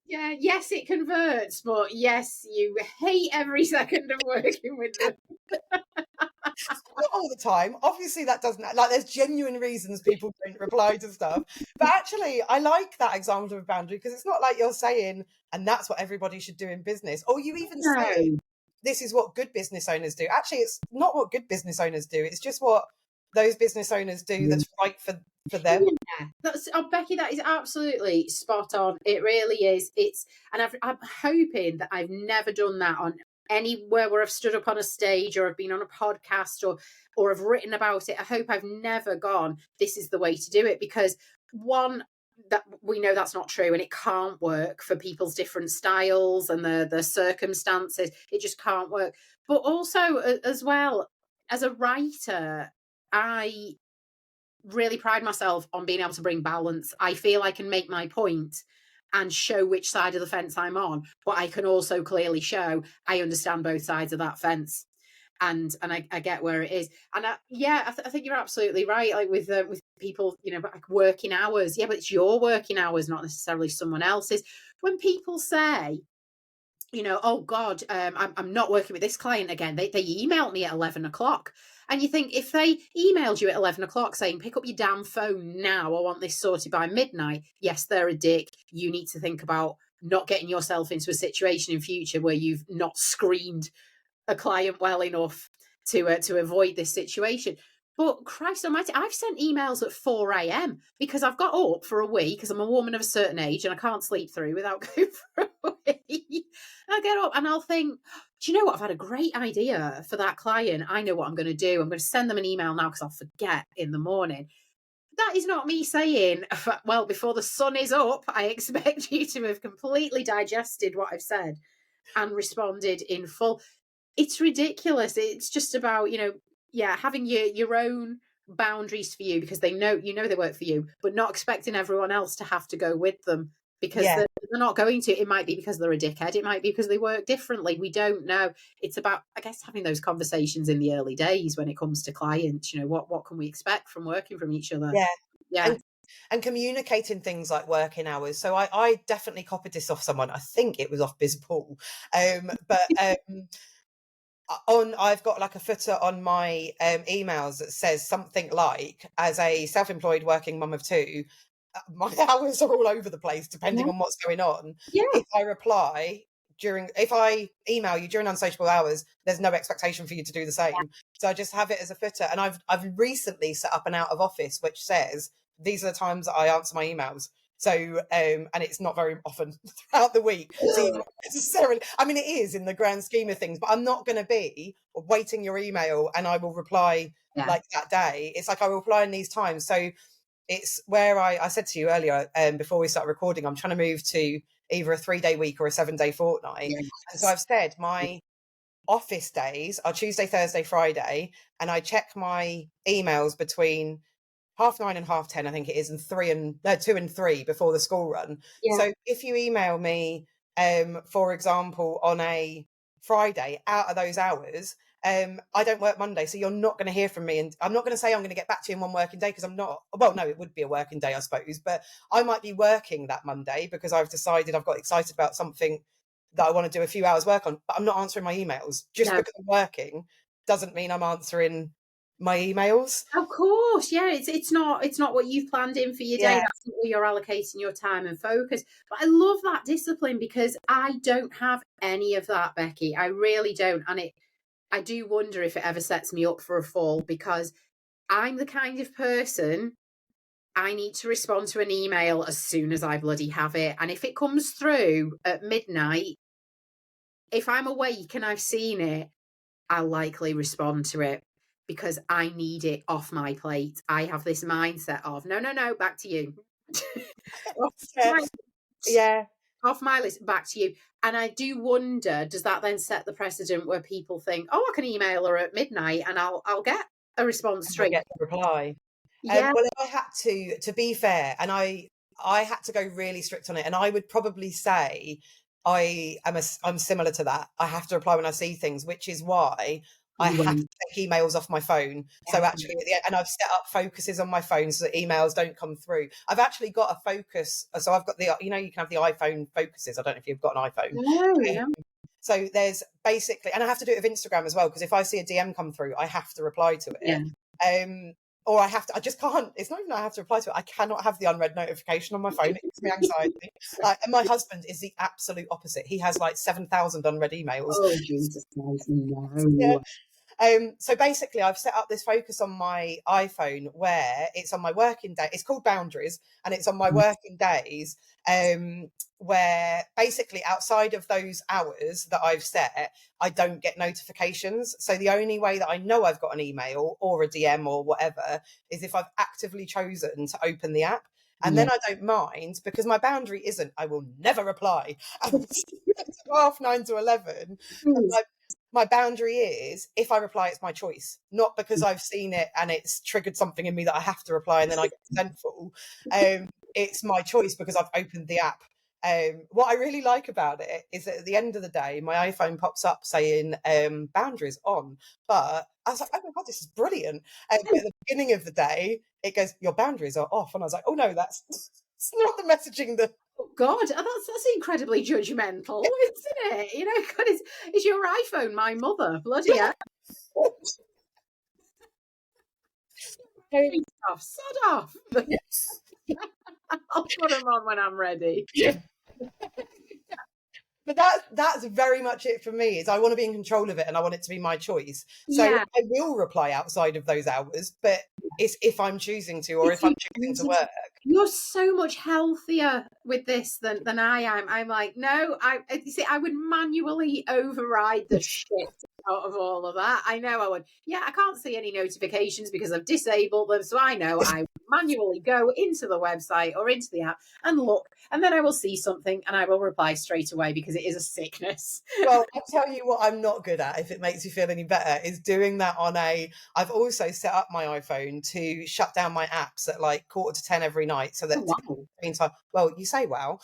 yeah, yes, it converts, but yes, you hate every second of working with them. Not all the time. Obviously, that doesn't, like, there's genuine reasons people don't reply to stuff. But actually, I like that example of a boundary, because it's not like you're saying, and that's what everybody should do in business, or you even say, this is what good business owners do. Actually, it's not what good business owners do. It's just what those business owners do that's right for them. Yeah, Becky, that is absolutely spot on. It really is. And I'm hoping that I've never done that on anywhere where I've stood up on a stage, or I've been on a podcast, or I've written about it. I hope I've never gone, this is the way to do it, because one, that we know that's not true, and it can't work for people's different styles and the circumstances. It just can't work. But also, as well, as a writer, I really pride myself on being able to bring balance. I feel I can make my point and show which side of the fence I'm on, but I can also clearly show I understand both sides of that fence, and I get where it is. And I think you're absolutely right. Like with people, like working hours. Yeah, but it's your working hours, not necessarily someone else's. When people say, oh God, I'm not working with this client again. They emailed me at 11 o'clock. And you think, if they emailed you at 11 o'clock saying, pick up your damn phone now, I want this sorted by midnight. Yes, they're a dick. You need to think about not getting yourself into a situation in future where you've not screened a client well enough to avoid this situation. But Christ almighty, I've sent emails at 4 a.m. because I've got up for a week, because I'm a woman of a certain age and I can't sleep through without going for a week. I get up and I'll think, do you know what? I've had a great idea for that client. I know what I'm going to do. I'm going to send them an email now because I'll forget in the morning. That is not me saying, well, before the sun is up, I expect you to have completely digested what I've said and responded in full. It's ridiculous. It's just about, having your own boundaries for you, because they know, they work for you, but not expecting everyone else to have to go with them, because they're not going to. It might be because they're a dickhead. It might be because they work differently. We don't know. It's about, I guess, having those conversations in the early days when it comes to clients. What can we expect from working from each other? Yeah. And communicating things like working hours. So I definitely copied this off someone. I think it was off Biz Paul. I've got like a footer on my emails that says something like, as a self-employed working mum of two, my hours are all over the place depending on what's going on. If I email you during unsociable hours, there's no expectation for you to do the same. So I just have it as a footer. And I've recently set up an out of office which says, these are the times that I answer my emails. So, and it's not very often throughout the week. So not necessarily, I mean, it is in the grand scheme of things, but I'm not going to be waiting your email and I will reply like that day. It's like I will reply in these times. So it's where I said to you earlier, before we start recording, I'm trying to move to either a 3-day week or a 7-day fortnight. Yes. And so I've said my office days are Tuesday, Thursday, Friday, and I check my emails between 9:30 and 10:30, I think it is, and 2 and 3 before the school run. So if you email me, for example, on a Friday out of those hours, I don't work Monday, so you're not going to hear from me. And I'm not going to say I'm going to get back to you in one working day, because I'm not. Well, no, it would be a working day, I suppose, but I might be working that Monday because I've decided, I've got excited about something that I want to do a few hours work on, but I'm not answering my emails. Just because I'm working doesn't mean I'm answering my emails. Of course, it's not what you've planned in for your day. That's not where you're allocating your time and focus. But I love that discipline, because I don't have any of that, Becky. I really don't. And I do wonder if it ever sets me up for a fall, because I'm the kind of person, I need to respond to an email as soon as I bloody have it. And if it comes through at midnight, if I'm awake and I've seen it, I'll likely respond to it, because I need it off my plate. I have this mindset of, no, back to you. Off my list, back to you. And I do wonder, does that then set the precedent where people think, oh, I can email her at midnight and I'll get a response straight. Get the reply. Well, I had to be fair, and I had to go really strict on it. And I would probably say I'm similar to that. I have to reply when I see things, which is why I have to take emails off my phone. So actually, and I've set up focuses on my phone so that emails don't come through. I've actually got a focus. So I've got you can have the iPhone focuses. I don't know if you've got an iPhone. So there's basically, and I have to do it with Instagram as well, because if I see a DM come through, I have to reply to it. Or I just can't, it's not even I have to reply to it, I cannot have the unread notification on my phone. It gives me anxiety. And my husband is the absolute opposite. He has like 7,000 unread emails. Oh, Jesus Christ, no. So basically I've set up this focus on my iPhone where it's on my working day. It's called Boundaries, and it's on my working days, where basically outside of those hours that I've set, I don't get notifications. So the only way that I know I've got an email or a DM or whatever is if I've actively chosen to open the app. And then I don't mind, because my boundary isn't, I will never reply. And 9:30 to 11. My boundary is, if I reply, it's my choice, not because I've seen it and it's triggered something in me that I have to reply and then I get resentful. It's my choice because I've opened the app. What I really like about it is that at the end of the day, my iPhone pops up saying boundaries on. But I was like, oh my God, this is brilliant. But at the beginning of the day, it goes, your boundaries are off. And I was like, oh no, that's it's not the messaging that. Oh God, that's incredibly judgmental, isn't it? You know, God, is your iPhone my mother? Bloody hell. Off, sod off. Yes. I'll put them on when I'm ready. Yeah. But that's very much it for me, is I want to be in control of it and I want it to be my choice. So Yeah. I will reply outside of those hours, but it's if I'm choosing to, or if I'm choosing to work. You're so much healthier with this than I am. I'm like, no, you see, I would manually override the shit out of all of that. I know I would. Yeah, I can't see any notifications because I've disabled them. So I know I would manually go into the website or into the app and look, and then I will see something and I will reply straight away because it is a sickness. Well, I'll tell you what I'm not good at, if it makes you feel any better, is doing that on I've also set up my iPhone to shut down my apps at like 9:45 every night, so that Wow. well, you say wow.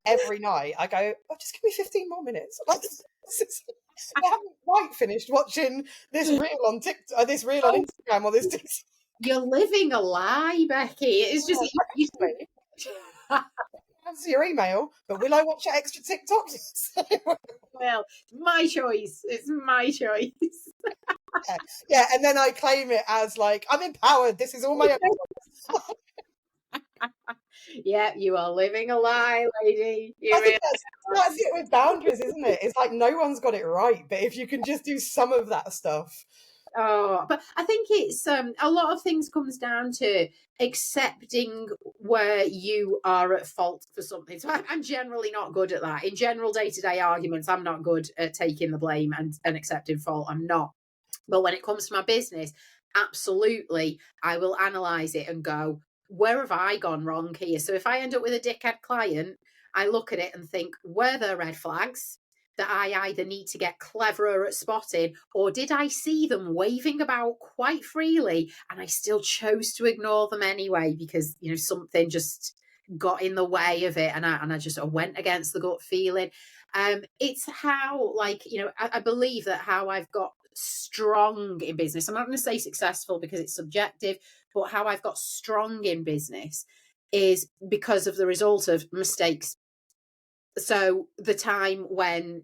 Every night I go, oh, just give me 15 more minutes. Like, I haven't quite finished watching this reel on TikTok, this reel on Instagram, or this TikTok. You're living a lie, Becky. It's just Answer your email, but will I watch extra TikToks? well, my choice. It's my choice. Yeah, and then I claim it as like, I'm empowered. This is all my own. Yeah, you are living a lie, lady. I think that's it with boundaries, isn't it? It's like no one's got it right, but if you can just do some of that stuff. Oh, but I think it's a lot of things comes down to accepting where you are at fault for something. So I'm generally not good at that. In general day-to-day arguments, I'm not good at taking the blame and accepting fault. I'm not. But when it comes to my business, absolutely, I will analyze it and go, where have I gone wrong here? So if I end up with a dickhead client, I look at it and think, were there red flags that I either need to get cleverer at spotting, or did I see them waving about quite freely and I still chose to ignore them anyway because, you know, something just got in the way of it and I went against the gut feeling. It's how, like, you know, I believe that how I've got strong in business, I'm not going to say successful because it's subjective, but how I've got strong in business is because of the result of mistakes. So the time when,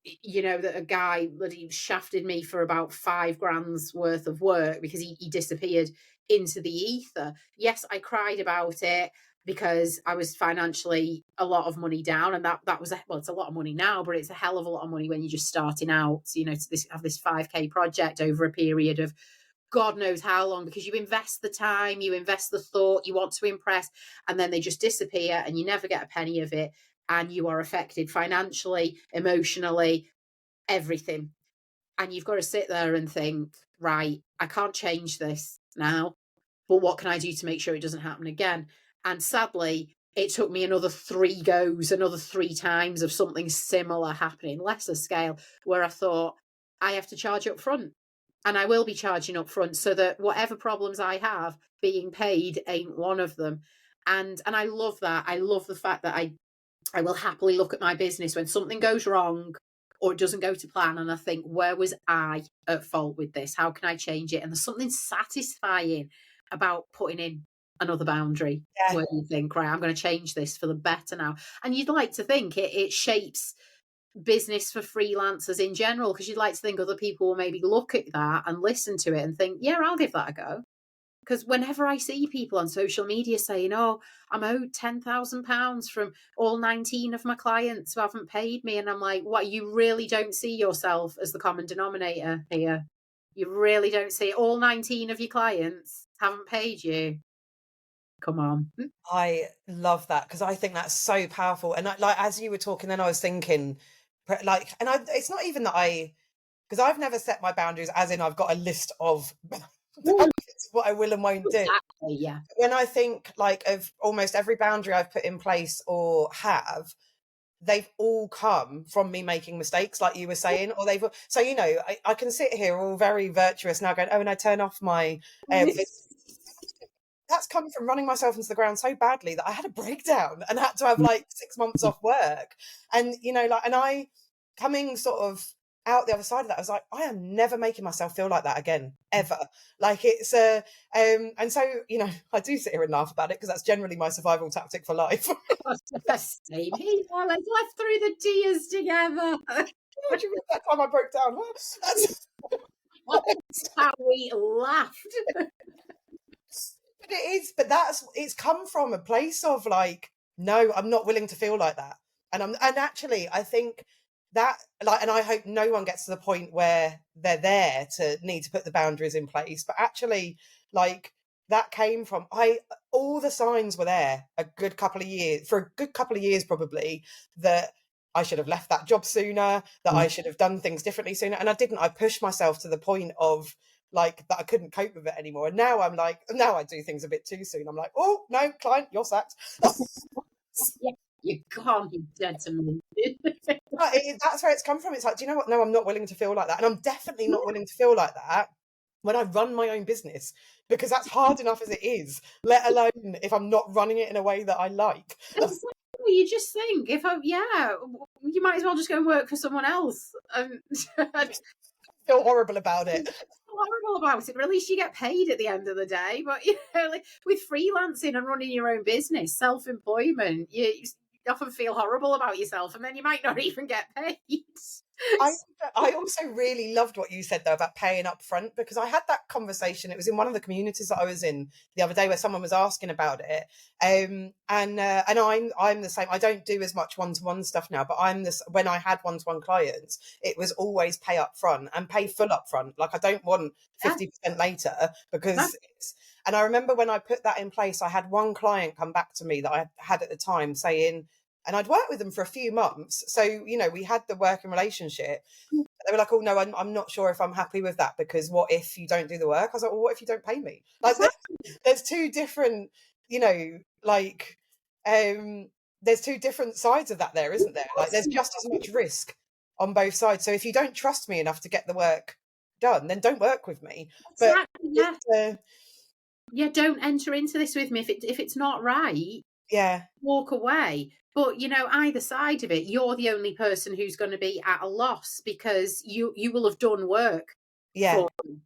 you know, that a guy bloody shafted me for about 5 grand's worth of work because he disappeared into the ether. Yes, I cried about it because I was financially a lot of money down, and that was well, it's a lot of money now, but it's a hell of a lot of money when you're just starting out. You know, to have this 5K project over a period of God knows how long, because you invest the time, you invest the thought, you want to impress, and then they just disappear and you never get a penny of it. And you are affected financially, emotionally, everything. And you've got to sit there and think, right, I can't change this now, but what can I do to make sure it doesn't happen again? And sadly, it took me another 3 goes, another 3 times of something similar happening, lesser scale, where I thought, I have to charge up front. And I will be charging up front so that whatever problems I have, being paid ain't one of them. And I love that. I love the fact that I will happily look at my business when something goes wrong or it doesn't go to plan, and I think, where was I at fault with this? How can I change it? And there's something satisfying about putting in another boundary where you think, right, I'm going to change this for the better now. And you'd like to think it shapes business for freelancers in general, because you'd like to think other people will maybe look at that and listen to it and think, yeah, I'll give that a go. Because whenever I see people on social media saying, oh, I'm owed £10,000 from all 19 of my clients who haven't paid me. And I'm like, what, you really don't see yourself as the common denominator here? You really don't see it? All 19 of your clients haven't paid you? Come on. I love that, because I think that's so powerful. And like, as you were talking, then I was thinking, like, and it's not even that because I've never set my boundaries as in I've got a list of what I will and won't do. Exactly, yeah. When I think like of almost every boundary I've put in place or they've all come from me making mistakes, like you were saying, or so, you know, I can sit here all very virtuous now going, oh, and I turn off my that's come from running myself into the ground so badly that I had a breakdown and had to have like 6 months off work. And, you know, like, and I coming sort of out the other side of that, I was like, I am never making myself feel like that again, ever. Like it's and so, you know, I do sit here and laugh about it because that's generally my survival tactic for life. Same here. Let's laugh through the tears together. What do you mean that time I broke down? That's How we laughed. But it is, but it's come from a place of like, no, I'm not willing to feel like that. And actually I think that, like, and I hope no one gets to the point where they're there to need to put the boundaries in place. But actually, like, that came from all the signs were there a good couple of years, for a good couple of years probably, that I should have left that job sooner, that I should have done things differently sooner. And I didn't. I pushed myself to the point of like that I couldn't cope with it anymore. And now I'm like, now I do things a bit too soon. I'm like, oh no, client, you're sacked. Yeah, you're gone, you gentleman. That's where it's come from. It's like, do you know what? No, I'm not willing to feel like that. And I'm definitely not willing to feel like that when I run my own business, because that's hard enough as it is, let alone if I'm not running it in a way that I like. Exactly. You just think, you might as well just go and work for someone else. And Feel horrible about it. Horrible about it. But at least you get paid at the end of the day. But you know, like, with freelancing and running your own business, self-employment, you often feel horrible about yourself, and then you might not even get paid. I also really loved what you said though about paying up front, because I had that conversation. It was in one of the communities that I was in the other day where someone was asking about it. And I'm the same. I don't do as much one-to-one stuff now, but when I had one-to-one clients, it was always pay up front and pay full up front. Like I don't want 50% later, because and I remember when I put that in place, I had one client come back to me that I had at the time saying, and I'd worked with them for a few months. So, you know, we had the working relationship. They were like, oh, no, I'm not sure if I'm happy with that, because what if you don't do the work? I was like, well, what if you don't pay me? Like, there's two different, you know, like, there's two different sides of that there, isn't there? Like, there's just as much risk on both sides. So if you don't trust me enough to get the work done, then don't work with me. But yeah, don't enter into this with me if it's not right. Yeah, walk away. But you know, either side of it, you're the only person who's going to be at a loss, because you will have done work for them,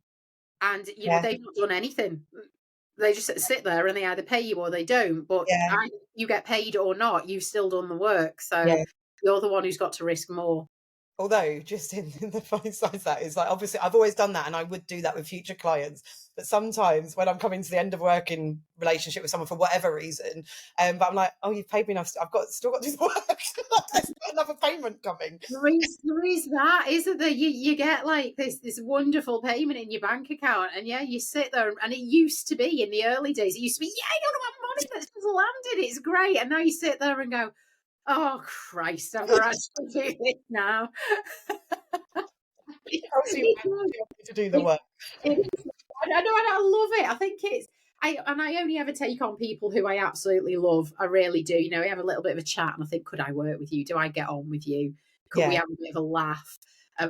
and you know they've not done anything. They just sit there and they either pay you or they don't. But either you get paid or not, you've still done the work. So you're the one who's got to risk more. Although, just in the funny side of that is, like, obviously I've always done that and I would do that with future clients. But sometimes when I'm coming to the end of working relationship with someone for whatever reason, but I'm like, oh, you've paid me enough. I've still got to do the work. There's not another payment coming. There is that, isn't there? You get like this wonderful payment in your bank account, and you sit there, and it used to be in the early days, it used to be, I don't know what money that's just landed. It's great. And now you sit there and go, oh Christ, I've got to do this now. To do the work. I know, I love it. I think I only ever take on people who I absolutely love. I really do. You know, we have a little bit of a chat, and I think, could I work with you? Do I get on with you? Could we have a bit of a laugh?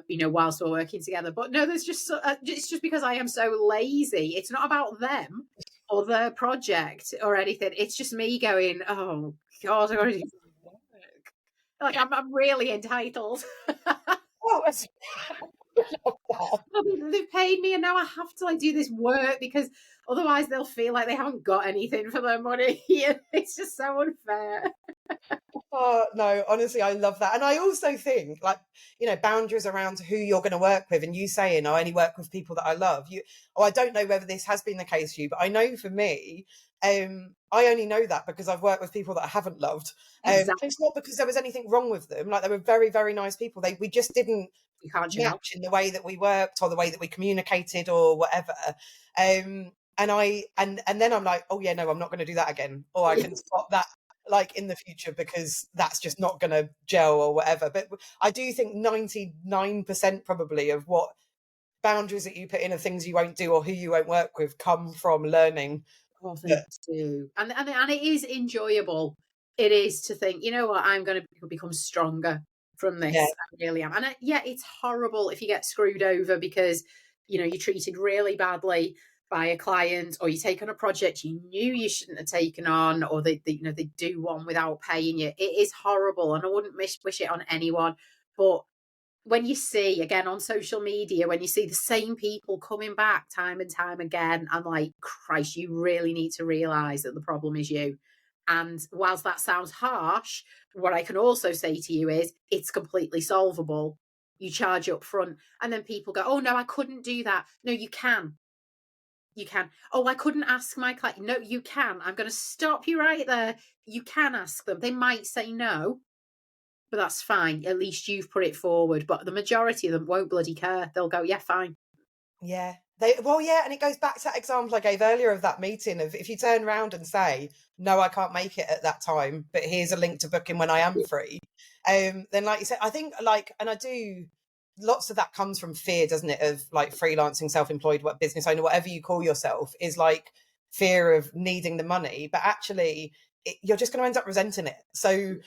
You know, whilst we're working together. But no, there's just it's just because I am so lazy. It's not about them or their project or anything. It's just me going, oh God, I got to do work. Like I'm really entitled. They've paid me, and now I have to like do this work, because otherwise they'll feel like they haven't got anything for their money. It's just so unfair. Oh no, honestly, I love that. And I also think, like, you know, boundaries around who you're going to work with, and you saying I only work with people that I love. I don't know whether this has been the case for you, but I know for me, I only know that because I've worked with people that I haven't loved. Exactly. It's not because there was anything wrong with them. Like, they were very, very nice people. We just didn't match in the way that we worked or the way that we communicated or whatever. And then I'm like, oh yeah, no, I'm not going to do that again. Or I can stop that like in the future, because that's just not going to gel or whatever. But I do think 99% probably of what boundaries that you put in are things you won't do or who you won't work with come from learning. Oh, they do. And it is enjoyable. It is to think, you know what, I'm going to become stronger from this. I really am. And it's horrible if you get screwed over because, you know, you're treated really badly by a client, or you take on a project you knew you shouldn't have taken on, or they do one without paying you. It is horrible, and I wouldn't wish it on anyone. But when you see, again, on social media, when you see the same people coming back time and time again, I'm like, Christ, you really need to realize that the problem is you. And whilst that sounds harsh, what I can also say to you is it's completely solvable. You charge up front, and then people go, oh no, I couldn't do that. No, you can. You can. Oh, I couldn't ask my client. No, you can. I'm going to stop you right there. You can ask them. They might say no, but that's fine. At least you've put it forward. But the majority of them won't bloody care. They'll go, yeah, fine. Yeah. And it goes back to that example I gave earlier of that meeting of if you turn around and say, no, I can't make it at that time, but here's a link to book in when I am free. Then like you said, I think and I do, lots of that comes from fear, doesn't it? Of like freelancing, self-employed, what business owner, whatever you call yourself, is like fear of needing the money, but actually you're just going to end up resenting it. So,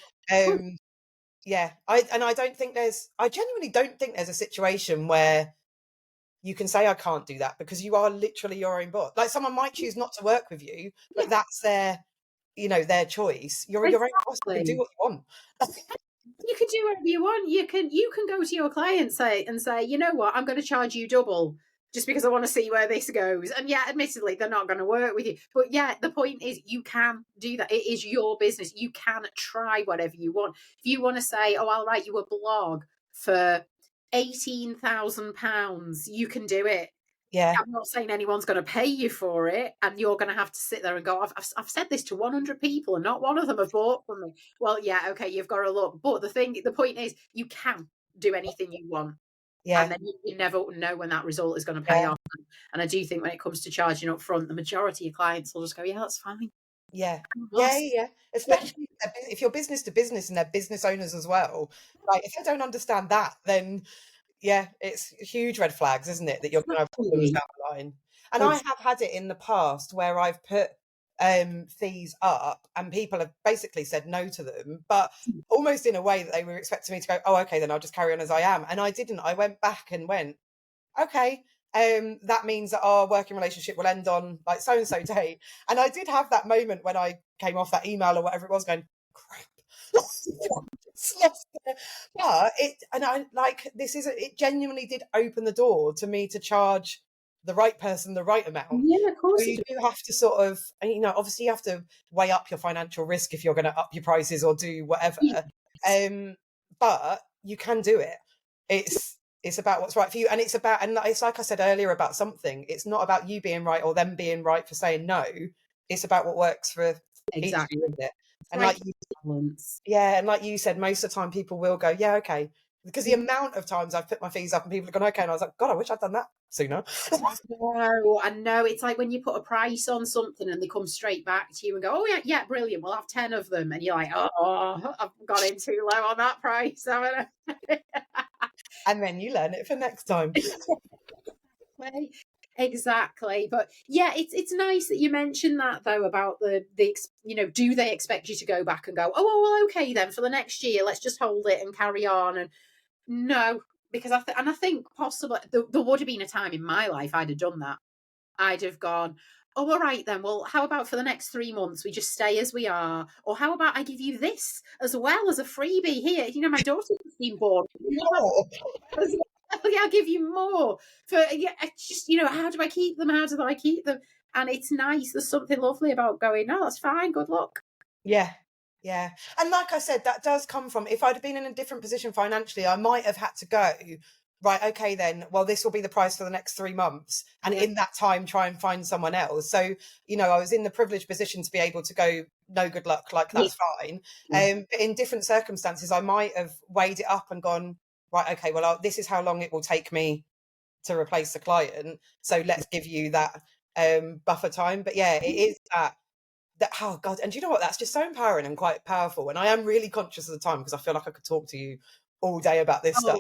yeah, I genuinely don't think there's a situation where you can say I can't do that, because you are literally your own boss. Like someone might choose not to work with you, but that's their choice. You're your own boss. You can do what you want. You can do whatever you want. You can go to your client and say, you know what, I'm going to charge you double just because I want to see where this goes. And yeah, admittedly, they're not going to work with you. But yeah, the point is you can do that. It is your business. You can try whatever you want. If you want to say, oh, I'll write you a blog for £18,000, you can do it. Yeah. I'm not saying anyone's going to pay you for it, and you're going to have to sit there and go, I've said this to 100 people and not one of them have bought from me. Well, yeah, okay, you've got to look. But the point is, you can do anything you want. Yeah. And then you never know when that result is going to pay off. And I do think when it comes to charging up front, the majority of clients will just go, yeah, that's fine. Yeah. Yeah. Especially if you're business to business and they're business owners as well. Like if they don't understand that, then yeah, it's huge red flags, isn't it? That you're going to have problems down the line. And I have had it in the past where I've put fees up and people have basically said no to them, but almost in a way that they were expecting me to go, oh, okay, then I'll just carry on as I am. And I didn't. I went back and went, okay, that means that our working relationship will end on like so-and-so date. And I did have that moment when I came off that email or whatever it was going, crap. But it genuinely did open the door to me to charge the right person the right amount. Yeah, of course. So you do have to sort of, obviously you have to weigh up your financial risk if you're going to up your prices or do whatever. Yes. But you can do it. It's about what's right for you, and it's like I said earlier about something. It's not about you being right or them being right for saying no. It's about what works for each of you, isn't it? And like you said, most of the time people will go, yeah, okay. Because the amount of times I've put my fees up and people have gone, okay, and I was like, God, I wish I'd done that sooner. I know. It's like when you put a price on something and they come straight back to you and go, oh, yeah, brilliant, we'll have 10 of them. And you're like, oh, I've got in too low on that price, haven't I? And then you learn it for next time. Exactly. But yeah, it's nice that you mentioned that though about the do they expect you to go back and go, oh well, okay then for the next year let's just hold it and carry on? And no, because I think possibly there would have been a time in my life I'd have done that. I'd have gone, oh, all right then, well, how about for the next 3 months we just stay as we are? Or how about I give you this as well as a freebie here? My daughter's been born. I'll give you more for it's just how do I keep them? How do I keep them? And it's nice. There's something lovely about going, no, that's fine, good luck. Yeah. And like I said, that does come from, if I'd have been in a different position financially, I might have had to go, right, okay then, well, this will be the price for the next 3 months, and in that time try and find someone else. So I was in the privileged position to be able to go, no, good luck, like that's fine. But in different circumstances I might have weighed it up and gone, right, okay, well, this is how long it will take me to replace the client. So let's give you that buffer time. But yeah, it is that, oh God. And do you know what? That's just so empowering and quite powerful. And I am really conscious of the time because I feel like I could talk to you all day about this stuff.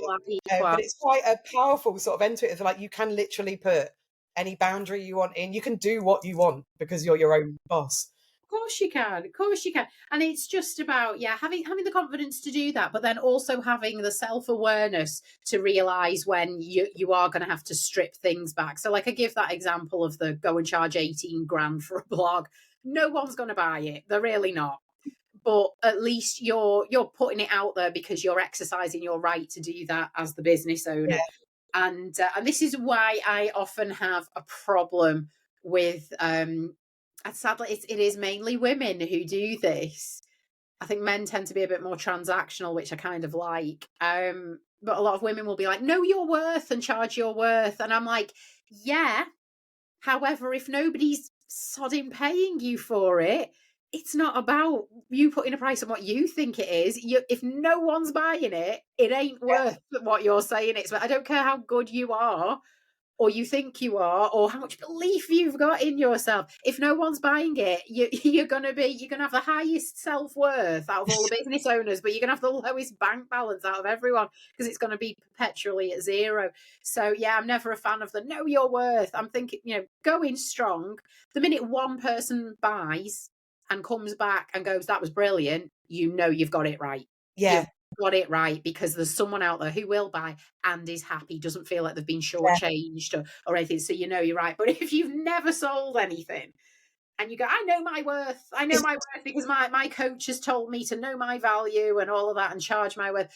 But it's quite a powerful sort of end to it. It's like you can literally put any boundary you want in. You can do what you want because you're your own boss. course you can. Of course you can. And it's just about, yeah, having the confidence to do that, but then also having the self-awareness to realize when you are going to have to strip things back. So like I give that example of the go and charge 18 grand for a blog. No one's going to buy it. They're really not. But at least you're putting it out there because you're exercising your right to do that as the business owner. And this is why I often have a problem with and sadly it is mainly women who do this. I think men tend to be a bit more transactional, which I kind of like. But a lot of women will be like, know your worth and charge your worth. And I'm like, yeah. However, if nobody's sodding paying you for it, it's not about you putting a price on what you think it is. If no one's buying it, it ain't worth what you're saying it's. But I don't care how good you are, or you think you are, or how much belief you've got in yourself. If no one's buying it, you're gonna have the highest self-worth out of all the business owners, but you're gonna have the lowest bank balance out of everyone because it's gonna be perpetually at zero. So yeah, I'm never a fan of the know your worth. I'm thinking, go in strong. The minute one person buys and comes back and goes, that was brilliant, you've got it right. Yeah. Got it right, because there's someone out there who will buy and is happy, doesn't feel like they've been shortchanged or anything. So you're right. But if you've never sold anything and you go, I know my worth because my coach has told me to know my value and all of that and charge my worth,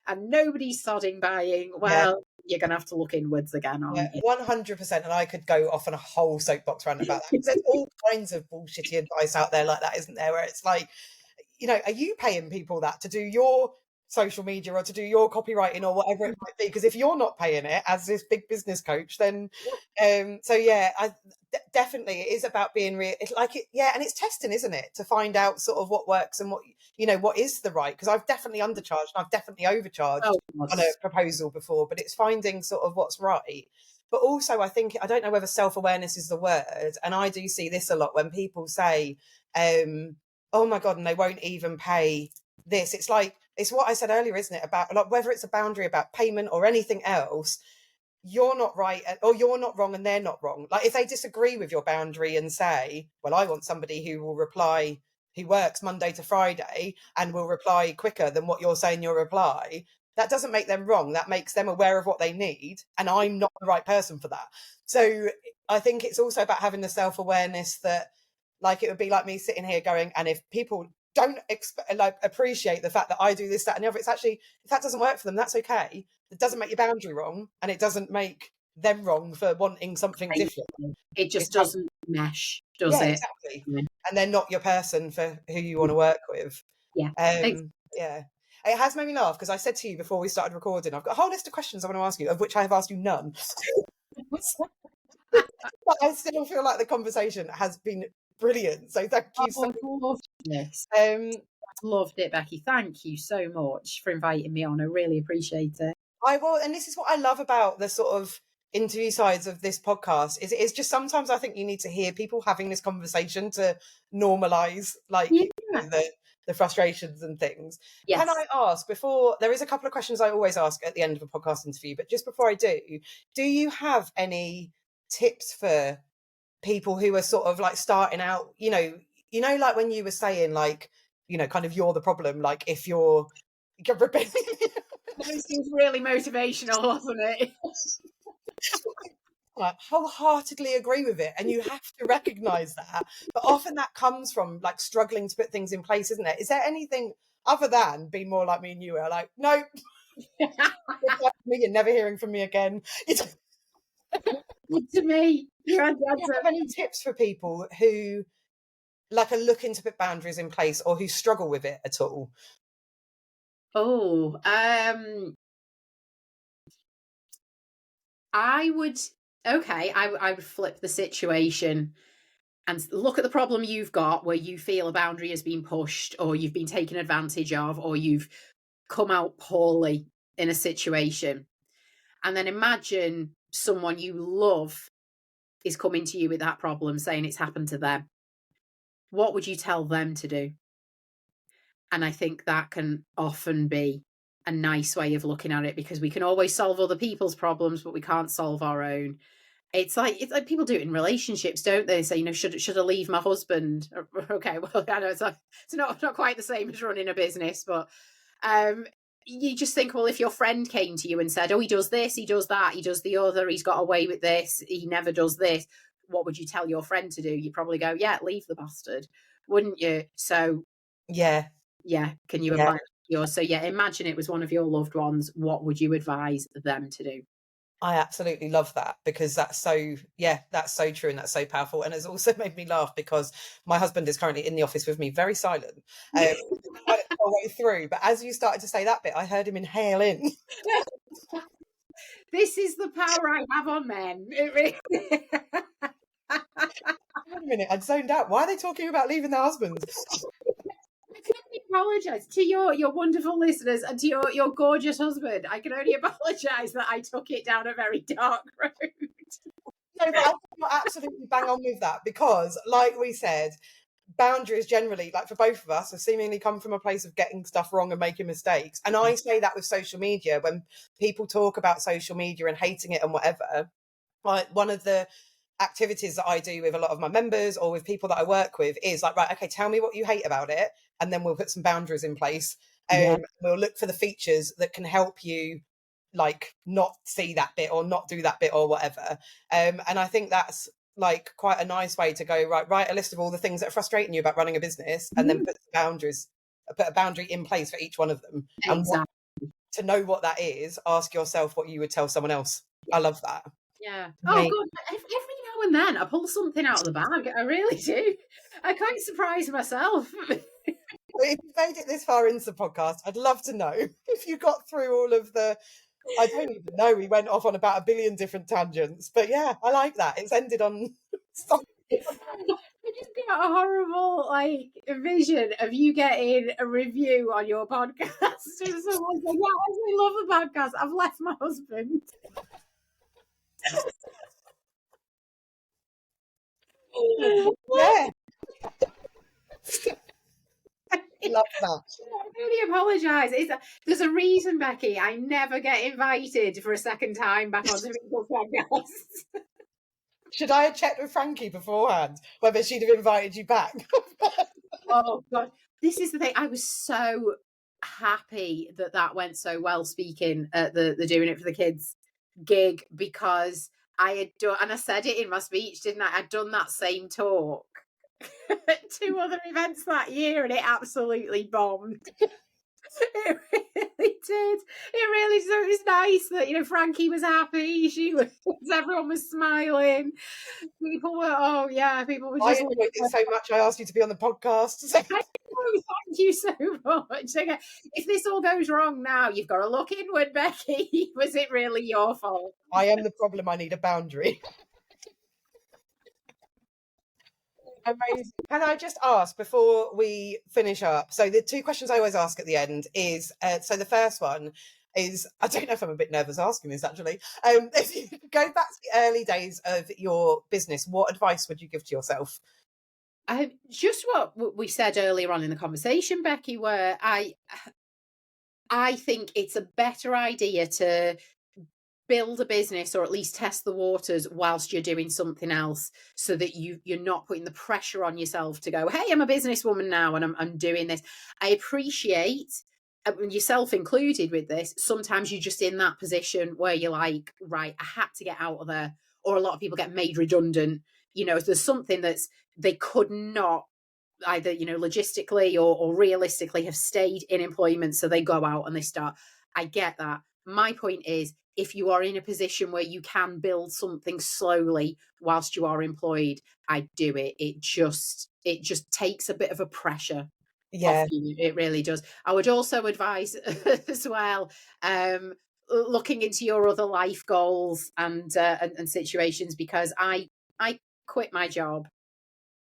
and nobody's sodding buying, well, you're going to have to look inwards again, aren't you? 100%. And I could go off on a whole soapbox rant about that, because there's all kinds of bullshitty advice out there like that, isn't there? Where it's like, are you paying people that to do your social media or to do your copywriting or whatever it might be? Because if you're not paying it as this big business coach, then definitely it is about being real. It's like and it's testing, isn't it, to find out sort of what works and what is the right. Because I've definitely undercharged and I've definitely overcharged on a proposal before, but it's finding sort of what's right. But also I don't know whether self-awareness is the word, and I do see this a lot when people say oh my God, and they won't even pay this. It's like, it's what I said earlier, isn't it? About like whether it's a boundary about payment or anything else, you're not right or you're not wrong and they're not wrong. Like if they disagree with your boundary and say, well, I want somebody who will reply, who works Monday to Friday and will reply quicker than what you're saying you'll reply, that doesn't make them wrong. That makes them aware of what they need. And I'm not the right person for that. So I think it's also about having the self-awareness that, like, it would be like me sitting here going, and if people don't appreciate the fact that I do this, that, and the other, it's actually, if that doesn't work for them, that's okay. It doesn't make your boundary wrong, and it doesn't make them wrong for wanting something different. It just doesn't mesh, does it? Exactly. And they're not your person for who you want to work with. Yeah. Yeah. It has made me laugh because I said to you before we started recording, I've got a whole list of questions I want to ask you, of which I have asked you none. But I still feel like the conversation has been brilliant. So thank you so much. Loved this. Loved it, Becky. Thank you so much for inviting me on. I really appreciate it. I will, and this is what I love about the sort of interview sides of this podcast, is it's just sometimes I think you need to hear people having this conversation to normalize the frustrations and things. Yes. Can I ask, before, there is a couple of questions I always ask at the end of a podcast interview, but just before I do you have any tips for people who are sort of like starting out, like when you were saying, like, kind of you're the problem, like if you're rebelling. It seems really motivational, wasn't it? I wholeheartedly agree with it, and you have to recognize that. But often that comes from like struggling to put things in place, isn't it? Is there anything other than being more like me and you are like, no, you're never hearing from me again? To me, do you have any tips for people who like are looking to put boundaries in place or who struggle with it at all? I would flip the situation and look at the problem you've got where you feel a boundary has been pushed or you've been taken advantage of or you've come out poorly in a situation. And then imagine someone you love is coming to you with that problem, saying it's happened to them. What would you tell them to do? And I think that can often be a nice way of looking at it, because we can always solve other people's problems, but we can't solve our own. It's like people do it in relationships, don't they? Say, should I leave my husband? Okay, well, I know it's not quite the same as running a business, but um, you just think, well, if your friend came to you and said, "Oh, he does this, he does that, he does the other, he's got away with this, he never does this," what would you tell your friend to do? You'd probably go, "Yeah, leave the bastard," wouldn't you? So, Yeah. can you Yeah. apply yours? So, imagine it was one of your loved ones. What would you advise them to do? I absolutely love that, because that's so true, and that's so powerful. And it's also made me laugh because my husband is currently in the office with me, very silent, quite a way through. But as you started to say that bit, I heard him inhale in. This is the power I have on men. It really... Wait a minute, I'd zoned out. Why are they talking about leaving their husbands? I can only apologise to your wonderful listeners and to your gorgeous husband. I can only apologise that I took it down a very dark road. No, but I think you're absolutely bang on with that, because, like we said, boundaries generally, like for both of us, have seemingly come from a place of getting stuff wrong and making mistakes. And I say that with social media, when people talk about social media and hating it and whatever, like one of the activities that I do with a lot of my members or with people that I work with is like, right, okay, tell me what you hate about it, and then we'll put some boundaries in place. We'll look for the features that can help you, like, not see that bit or not do that bit or whatever. And I think that's like quite a nice way to go, right, write a list of all the things that are frustrating you about running a business, and then put a boundary in place for each one of them. Exactly. And to know what that is, ask yourself what you would tell someone else. I love that. Yeah. Oh, God. Every now and then I pull something out of the bag. I really do. I quite surprise myself. If you made it this far into the podcast, I'd love to know if you got through all of the... I don't even know. We went off on about 1 billion different tangents. But yeah, I like that. It's ended on something. I just got a horrible vision of you getting a review on your podcast. And someone saying, "Yeah, I actually love the podcast. I've left my husband." Yeah. Love that. I really apologise. There's a reason, Becky, I never get invited for a second time back onto people's podcasts. Should I have checked with Frankie beforehand whether she'd have invited you back? Oh, God. This is the thing. I was so happy that went so well, speaking at the Doing It for the Kids gig, because I had done, and I said it in my speech, didn't I? I'd done that same talk at 2 other events that year, and it absolutely bombed. It really did. It really did. So it was nice that, Frankie was happy. Everyone was smiling. People were, people were just... I enjoyed it so much, I asked you to be on the podcast. So. Thank you so much. Okay. If this all goes wrong now, you've got to look inward, Becky. Was it really your fault? I am the problem. I need a boundary. Amazing. Can I just ask before we finish up? So the 2 questions I always ask at the end is, so the first one is, I don't know if I'm a bit nervous asking this actually. If you go back to the early days of your business, what advice would you give to yourself? Just what we said earlier on in the conversation, Becky, where I think it's a better idea to build a business, or at least test the waters whilst you're doing something else, so that you're not putting the pressure on yourself to go, "Hey, I'm a businesswoman now and I'm doing this." I appreciate, yourself included with this, sometimes you're just in that position where you're like, right, I had to get out of there. Or a lot of people get made redundant. If there's something that's they could not either, logistically or realistically have stayed in employment, so they go out and they start. I get that. My point is, if you are in a position where you can build something slowly whilst you are employed, I do it. It just takes a bit of a pressure off you. It really does. I would also advise as well, looking into your other life goals and situations, because I quit my job.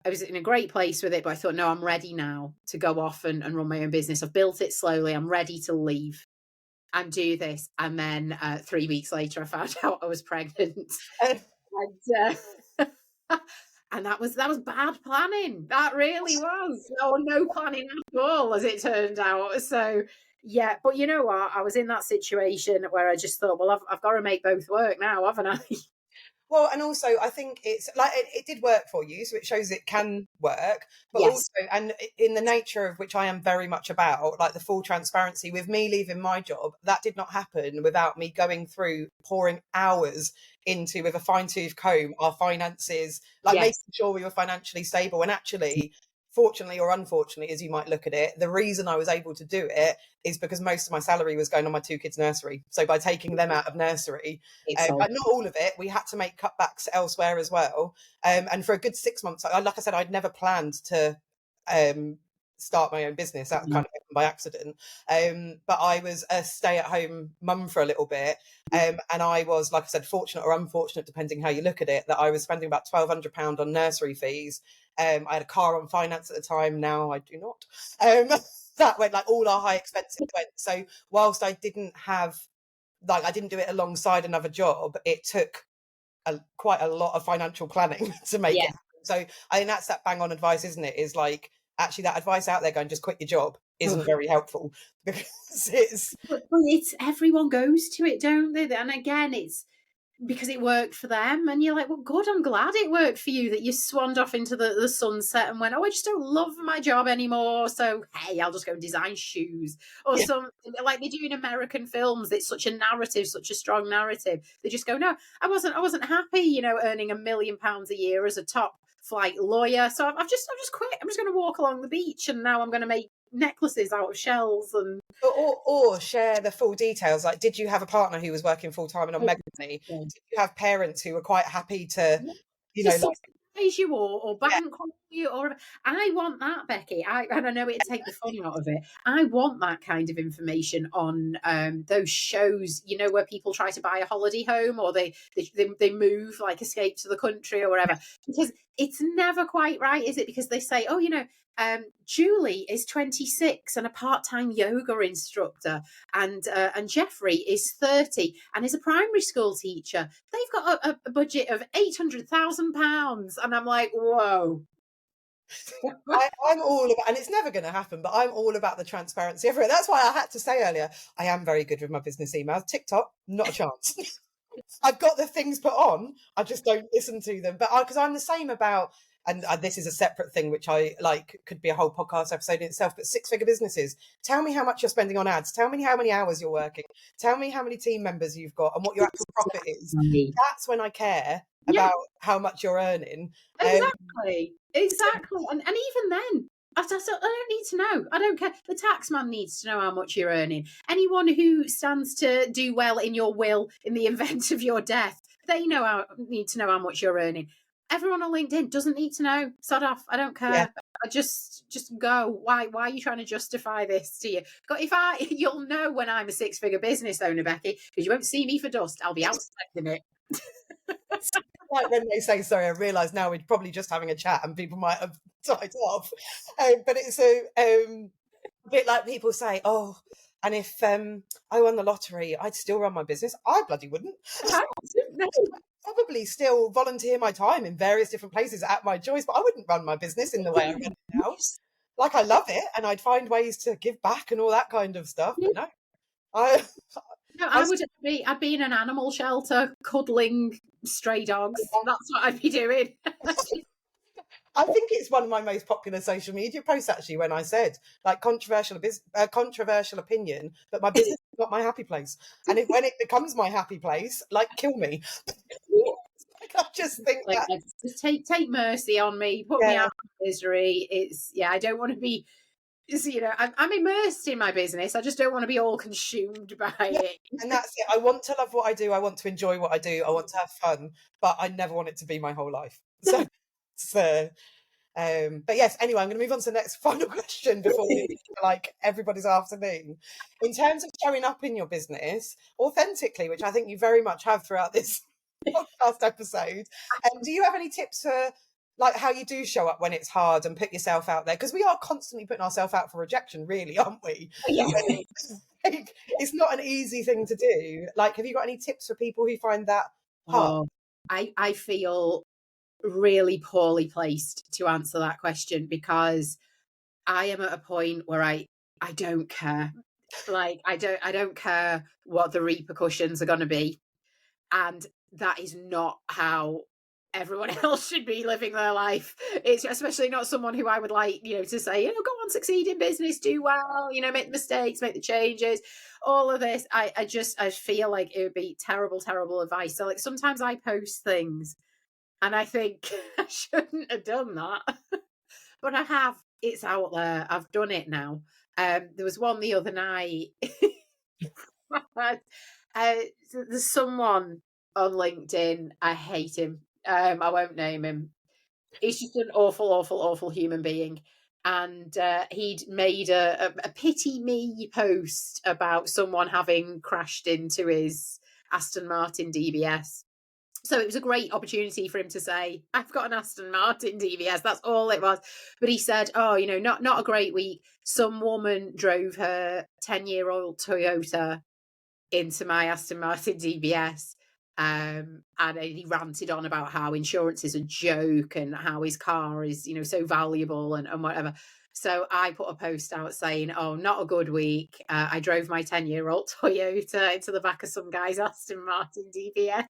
I was in a great place with it, but I thought, no, I'm ready now to go off and run my own business. I've built it slowly. I'm ready to leave and do this. And then 3 weeks later, I found out I was pregnant. And that was bad planning. That really was. No planning at all, as it turned out. So, yeah. But you know what? I was in that situation where I just thought, well, I've got to make both work now, haven't I? Well, and also I think it's like it did work for you, so it shows it can work. But Yes. also, and in the nature of which I am very much about, like the full transparency with me leaving my job, that did not happen without me going through pouring hours into with a fine tooth comb our finances, like Yes. making sure we were financially stable. And actually, fortunately or unfortunately, as you might look at it, the reason I was able to do it is because most of my salary was going on my two kids' nursery. So by taking them out of nursery, It's all but not all of it, we had to make cutbacks elsewhere as well. And for a good 6 months, like I said, I'd never planned to um, start my own business. That kind of happened by accident. But I was a stay-at-home mum for a little bit. And I was, like I said, fortunate or unfortunate, depending how you look at it, that I was spending about £1,200 on nursery fees. I had a car on finance at the time. Now I do not. That went, like, all our high expenses went. So whilst I didn't have, like, I didn't do it alongside another job, it took quite a lot of financial planning to make it yeah. happen. So I think that's that bang on advice, isn't it? Is like, actually, that advice out there going, just quit your job, isn't very helpful, because it's But it's everyone goes to it, don't they? And again, it's because it worked for them, and you're like, well, good, I'm glad it worked for you, that you swanned off into the sunset and went, oh, I just don't love my job anymore, so hey, I'll just go and design shoes or yeah, something like they do in American films. It's such a narrative, such a strong narrative. They just go, no, I wasn't happy, earning £1 million a year as a top flight lawyer, so I've just quit. I'm just going to walk along the beach, and now I'm going to make necklaces out of shells. And or share the full details. Like, did you have a partner who was working full time and on mega money? Did you have parents who were quite happy to, to like, subsidise you or yeah, bankroll you, or I want that, Becky. And I know it'd take the fun out of it. I want that kind of information on those shows, where people try to buy a holiday home, or they move, like escape to the country or whatever, because it's never quite right, is it? Because they say, oh, Julie is 26 and a part-time yoga instructor, and Jeffrey is 30 and is a primary school teacher. They've got a budget of £800,000, and I'm like, whoa. I'm all about, and it's never going to happen, but I'm all about the transparency of it. That's why I had to say earlier, I am very good with my business emails. TikTok, not a chance. I've got the things put on, I just don't listen to them. But because I'm the same about, and this is a separate thing, which I like, could be a whole podcast episode in itself, but six-figure businesses, tell me how much you're spending on ads. Tell me how many hours you're working. Tell me how many team members you've got and what your actual profit is. That's when I care Yeah, about how much you're earning. exactly. And even then, I don't need to know. I don't care. The tax man needs to know how much you're earning. Anyone who stands to do well in your will in the event of your death, they need to know how much you're earning. Everyone on LinkedIn doesn't need to know. Sod off. I don't care. Yeah. I just go. Why are you trying to justify this to you? You'll know when I'm a six-figure business owner, Becky, because you won't see me for dust. I'll be out spending it. Like when they say sorry, I realise now we're probably just having a chat and people might have tied off. But it's a bit like people say, oh, and if I won the lottery, I'd still run my business. I bloody wouldn't. Probably still volunteer my time in various different places at my choice, but I wouldn't run my business in the way I run it now. Like, I love it, and I'd find ways to give back and all that kind of stuff. But no, I'd be in an animal shelter cuddling stray dogs. That's what I'd be doing. I think it's one of my most popular social media posts, actually, when I said, like, controversial opinion, but my business is not my happy place. And when it becomes my happy place, like, kill me. I just think like, that, just take mercy on me, put me out of misery. I don't want to be, I'm immersed in my business. I just don't want to be all consumed by it. And that's it. I want to love what I do. I want to enjoy what I do. I want to have fun, but I never want it to be my whole life. So, but yes, anyway, I'm going to move on to the next final question before we leave for, like, everybody's afternoon. In terms of showing up in your business authentically, which I think you very much have throughout this podcast episode, do you have any tips for, like, how you do show up when it's hard and put yourself out there? Because we are constantly putting ourselves out for rejection, really, aren't we? Yeah. Like, it's not an easy thing to do. Like, have you got any tips for people who find that hard? I feel really poorly placed to answer that question, because I am at a point where I don't care. Like, I don't care what the repercussions are going to be. And that is not how everyone else should be living their life. It's especially not someone who I would like, to say, go on, succeed in business, do well, make the mistakes, make the changes, all of this. I feel like it would be terrible, terrible advice. So like sometimes I post things and I think I shouldn't have done that, but I have. It's out there. I've done it now. There was one the other night. There's someone on LinkedIn. I hate him. I won't name him. He's just an awful, awful, awful human being. And he'd made a pity me post about someone having crashed into his Aston Martin DBS. So it was a great opportunity for him to say, I've got an Aston Martin DBS. That's all it was. But he said, not a great week. Some woman drove her 10-year-old Toyota into my Aston Martin DBS. And he ranted on about how insurance is a joke and how his car is, so valuable and whatever. So I put a post out saying, oh, not a good week. I drove my 10-year-old Toyota into the back of some guy's Aston Martin DBS.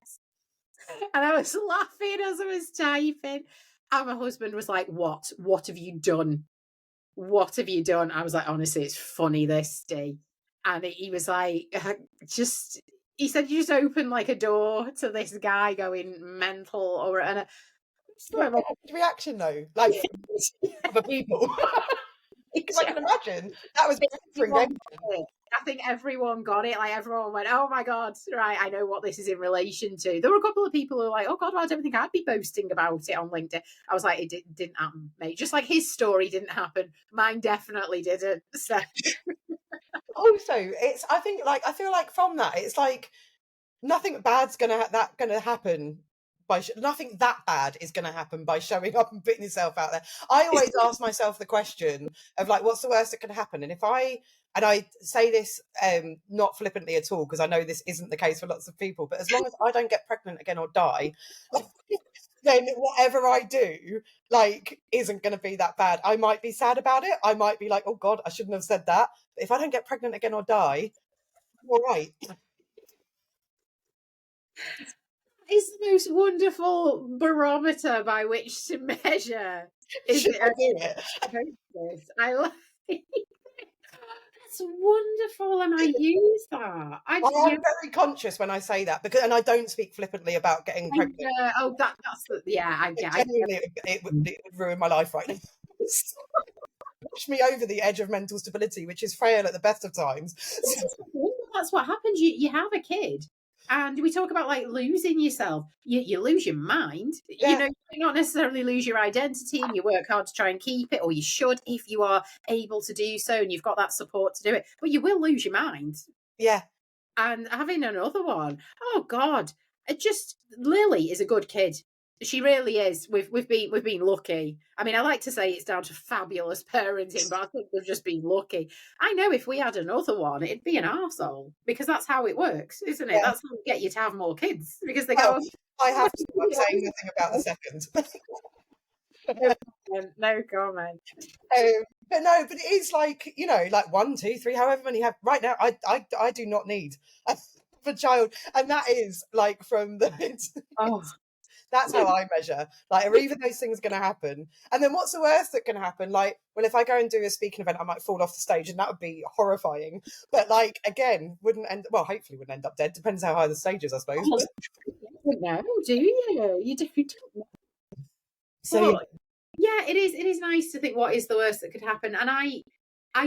And I was laughing as I was typing. And my husband was like, what? What have you done? What have you done? I was like, honestly, it's funny this day. And he was like, he said, you just opened like a door to this guy going mental. Reaction though, like other people. Because I can imagine that was I think everyone got it. Like everyone went, oh my God, right, I know what this is in relation to. There were a couple of people who were like, oh God, well, I don't think I'd be boasting about it on LinkedIn. I was like, it didn't happen, mate. Just like his story didn't happen, mine definitely didn't. So also, I feel like from that, it's like nothing bad's gonna happen. Nothing that bad is going to happen by showing up and putting yourself out there. I always ask myself the question of like, what's the worst that can happen? And I say this not flippantly at all, because I know this isn't the case for lots of people, but as long as I don't get pregnant again or die, then whatever I do, like, isn't going to be that bad. I might be sad about it. I might be like, oh God, I shouldn't have said that. But if I don't get pregnant again or die, I'm all right. It's the most wonderful barometer by which to measure. I like that's wonderful, and I use that. I am very conscious when I say that, and I don't speak flippantly about getting pregnant. It would ruin my life right now. Push me over the edge of mental stability, which is frail at the best of times. That's what happens. You have a kid. And we talk about like losing yourself. You lose your mind. Yeah. You not necessarily lose your identity, and you work hard to try and keep it, or you should if you are able to do so and you've got that support to do it. But you will lose your mind. Yeah. And having another one, oh God, Lily is a good kid. She really is. We've been lucky. I mean, I like to say it's down to fabulous parenting, but I think we've just been lucky. I know if we had another one, it'd be an arsehole, because that's how it works, isn't it? Yeah. That's how we get you to have more kids, because they go. I have to. I'm saying nothing about the second. No comment. But it is like, like 1, 2, 3, however many you have right now. I do not need a child, and that is like from the. That's how I measure. Like, are either those things going to happen? And then what's the worst that can happen? Like, well, if I go and do a speaking event, I might fall off the stage, and that would be horrifying. But like, again, hopefully wouldn't end up dead. Depends how high the stage is, I suppose. No, do you? You don't know. So yeah, it is nice to think what is the worst that could happen. And I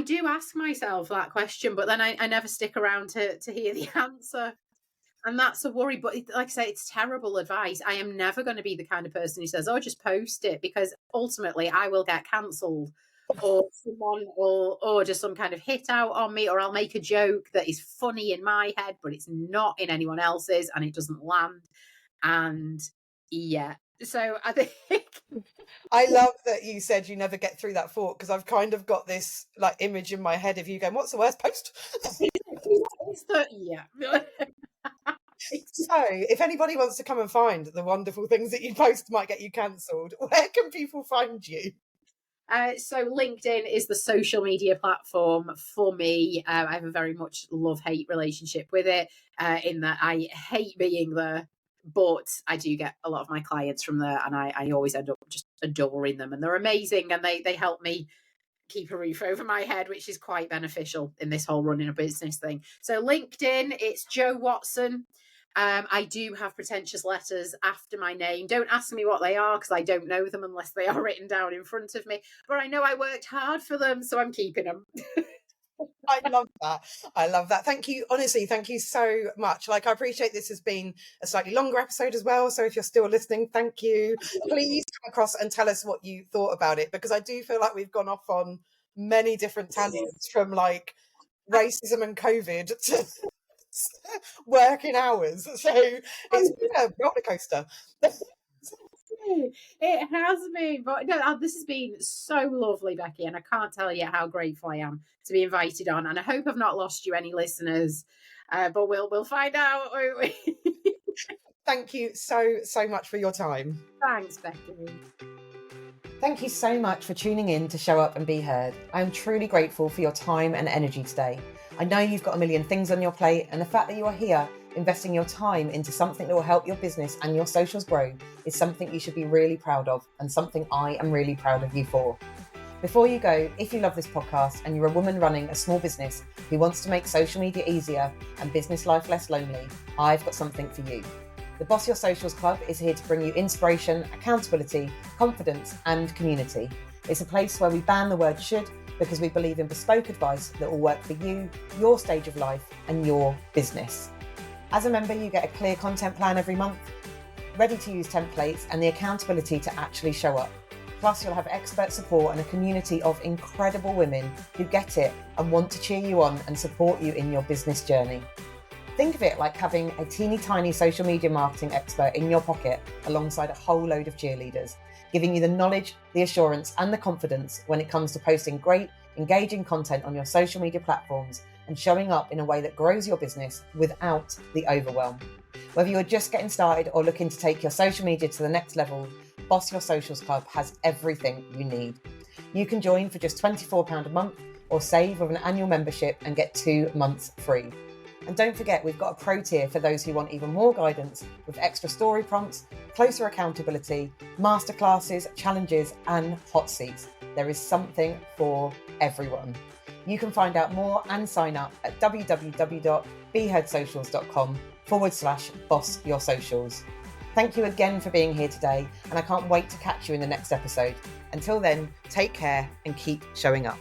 do ask myself that question, but then I never stick around to hear the answer. And that's a worry. But like I say, it's terrible advice. I am never going to be the kind of person who says, oh, just post it, because ultimately I will get cancelled, or someone or just some kind of hit out on me, or I'll make a joke that is funny in my head, but it's not in anyone else's, and it doesn't land. And yeah, so I think I love that you said you never get through that thought, because I've kind of got this like image in my head of you going, what's the worst post? Yeah. So if anybody wants to come and find the wonderful things that you post might get you cancelled, where can people find you? So LinkedIn is the social media platform for me. I have a very much love-hate relationship with it, in that I hate being there. But I do get a lot of my clients from there, and I always end up just adoring them, and they're amazing, and they help me keep a roof over my head, which is quite beneficial in this whole running a business thing. So LinkedIn, it's Jo Watson. I do have pretentious letters after my name. Don't ask me what they are, because I don't know them unless they are written down in front of me. But I know I worked hard for them, so I'm keeping them. I love that. I love that. Thank you. Honestly, thank you so much. Like, I appreciate this has been a slightly longer episode as well. So if you're still listening, thank you. Please come across and tell us what you thought about it, because I do feel like we've gone off on many different tangents, from like racism and COVID to working hours. So it's been a roller coaster. It has been, but no, this has been so lovely, Becky, and I can't tell you how grateful I am to be invited on. And I hope I've not lost you any listeners, but we'll find out. Thank you so much for your time. Thanks, Becky. Thank you so much for tuning in to Show Up and Be Heard. I am truly grateful for your time and energy today. I know you've got a million things on your plate, and the fact that you are here investing your time into something that will help your business and your socials grow is something you should be really proud of, and something I am really proud of you for. Before you go, if you love this podcast and you're a woman running a small business who wants to make social media easier and business life less lonely, I've got something for you. The Boss Your Socials Club is here to bring you inspiration, accountability, confidence, and community. It's a place where we ban the word should, because we believe in bespoke advice that will work for you, your stage of life, and your business. As a member, you get a clear content plan every month, ready-to-use templates, and the accountability to actually show up. Plus, you'll have expert support and a community of incredible women who get it and want to cheer you on and support you in your business journey. Think of it like having a teeny tiny social media marketing expert in your pocket alongside a whole load of cheerleaders, giving you the knowledge, the assurance, and the confidence when it comes to posting great, engaging content on your social media platforms and showing up in a way that grows your business without the overwhelm. Whether you're just getting started or looking to take your social media to the next level, Boss Your Socials Club has everything you need. You can join for just £24 a month, or save with an annual membership and get 2 months free. And don't forget, we've got a pro tier for those who want even more guidance, with extra story prompts, closer accountability, masterclasses, challenges, and hot seats. There is something for everyone. You can find out more and sign up at www.beheardsocials.com/boss-your-socials. Thank you again for being here today, and I can't wait to catch you in the next episode. Until then, take care and keep showing up.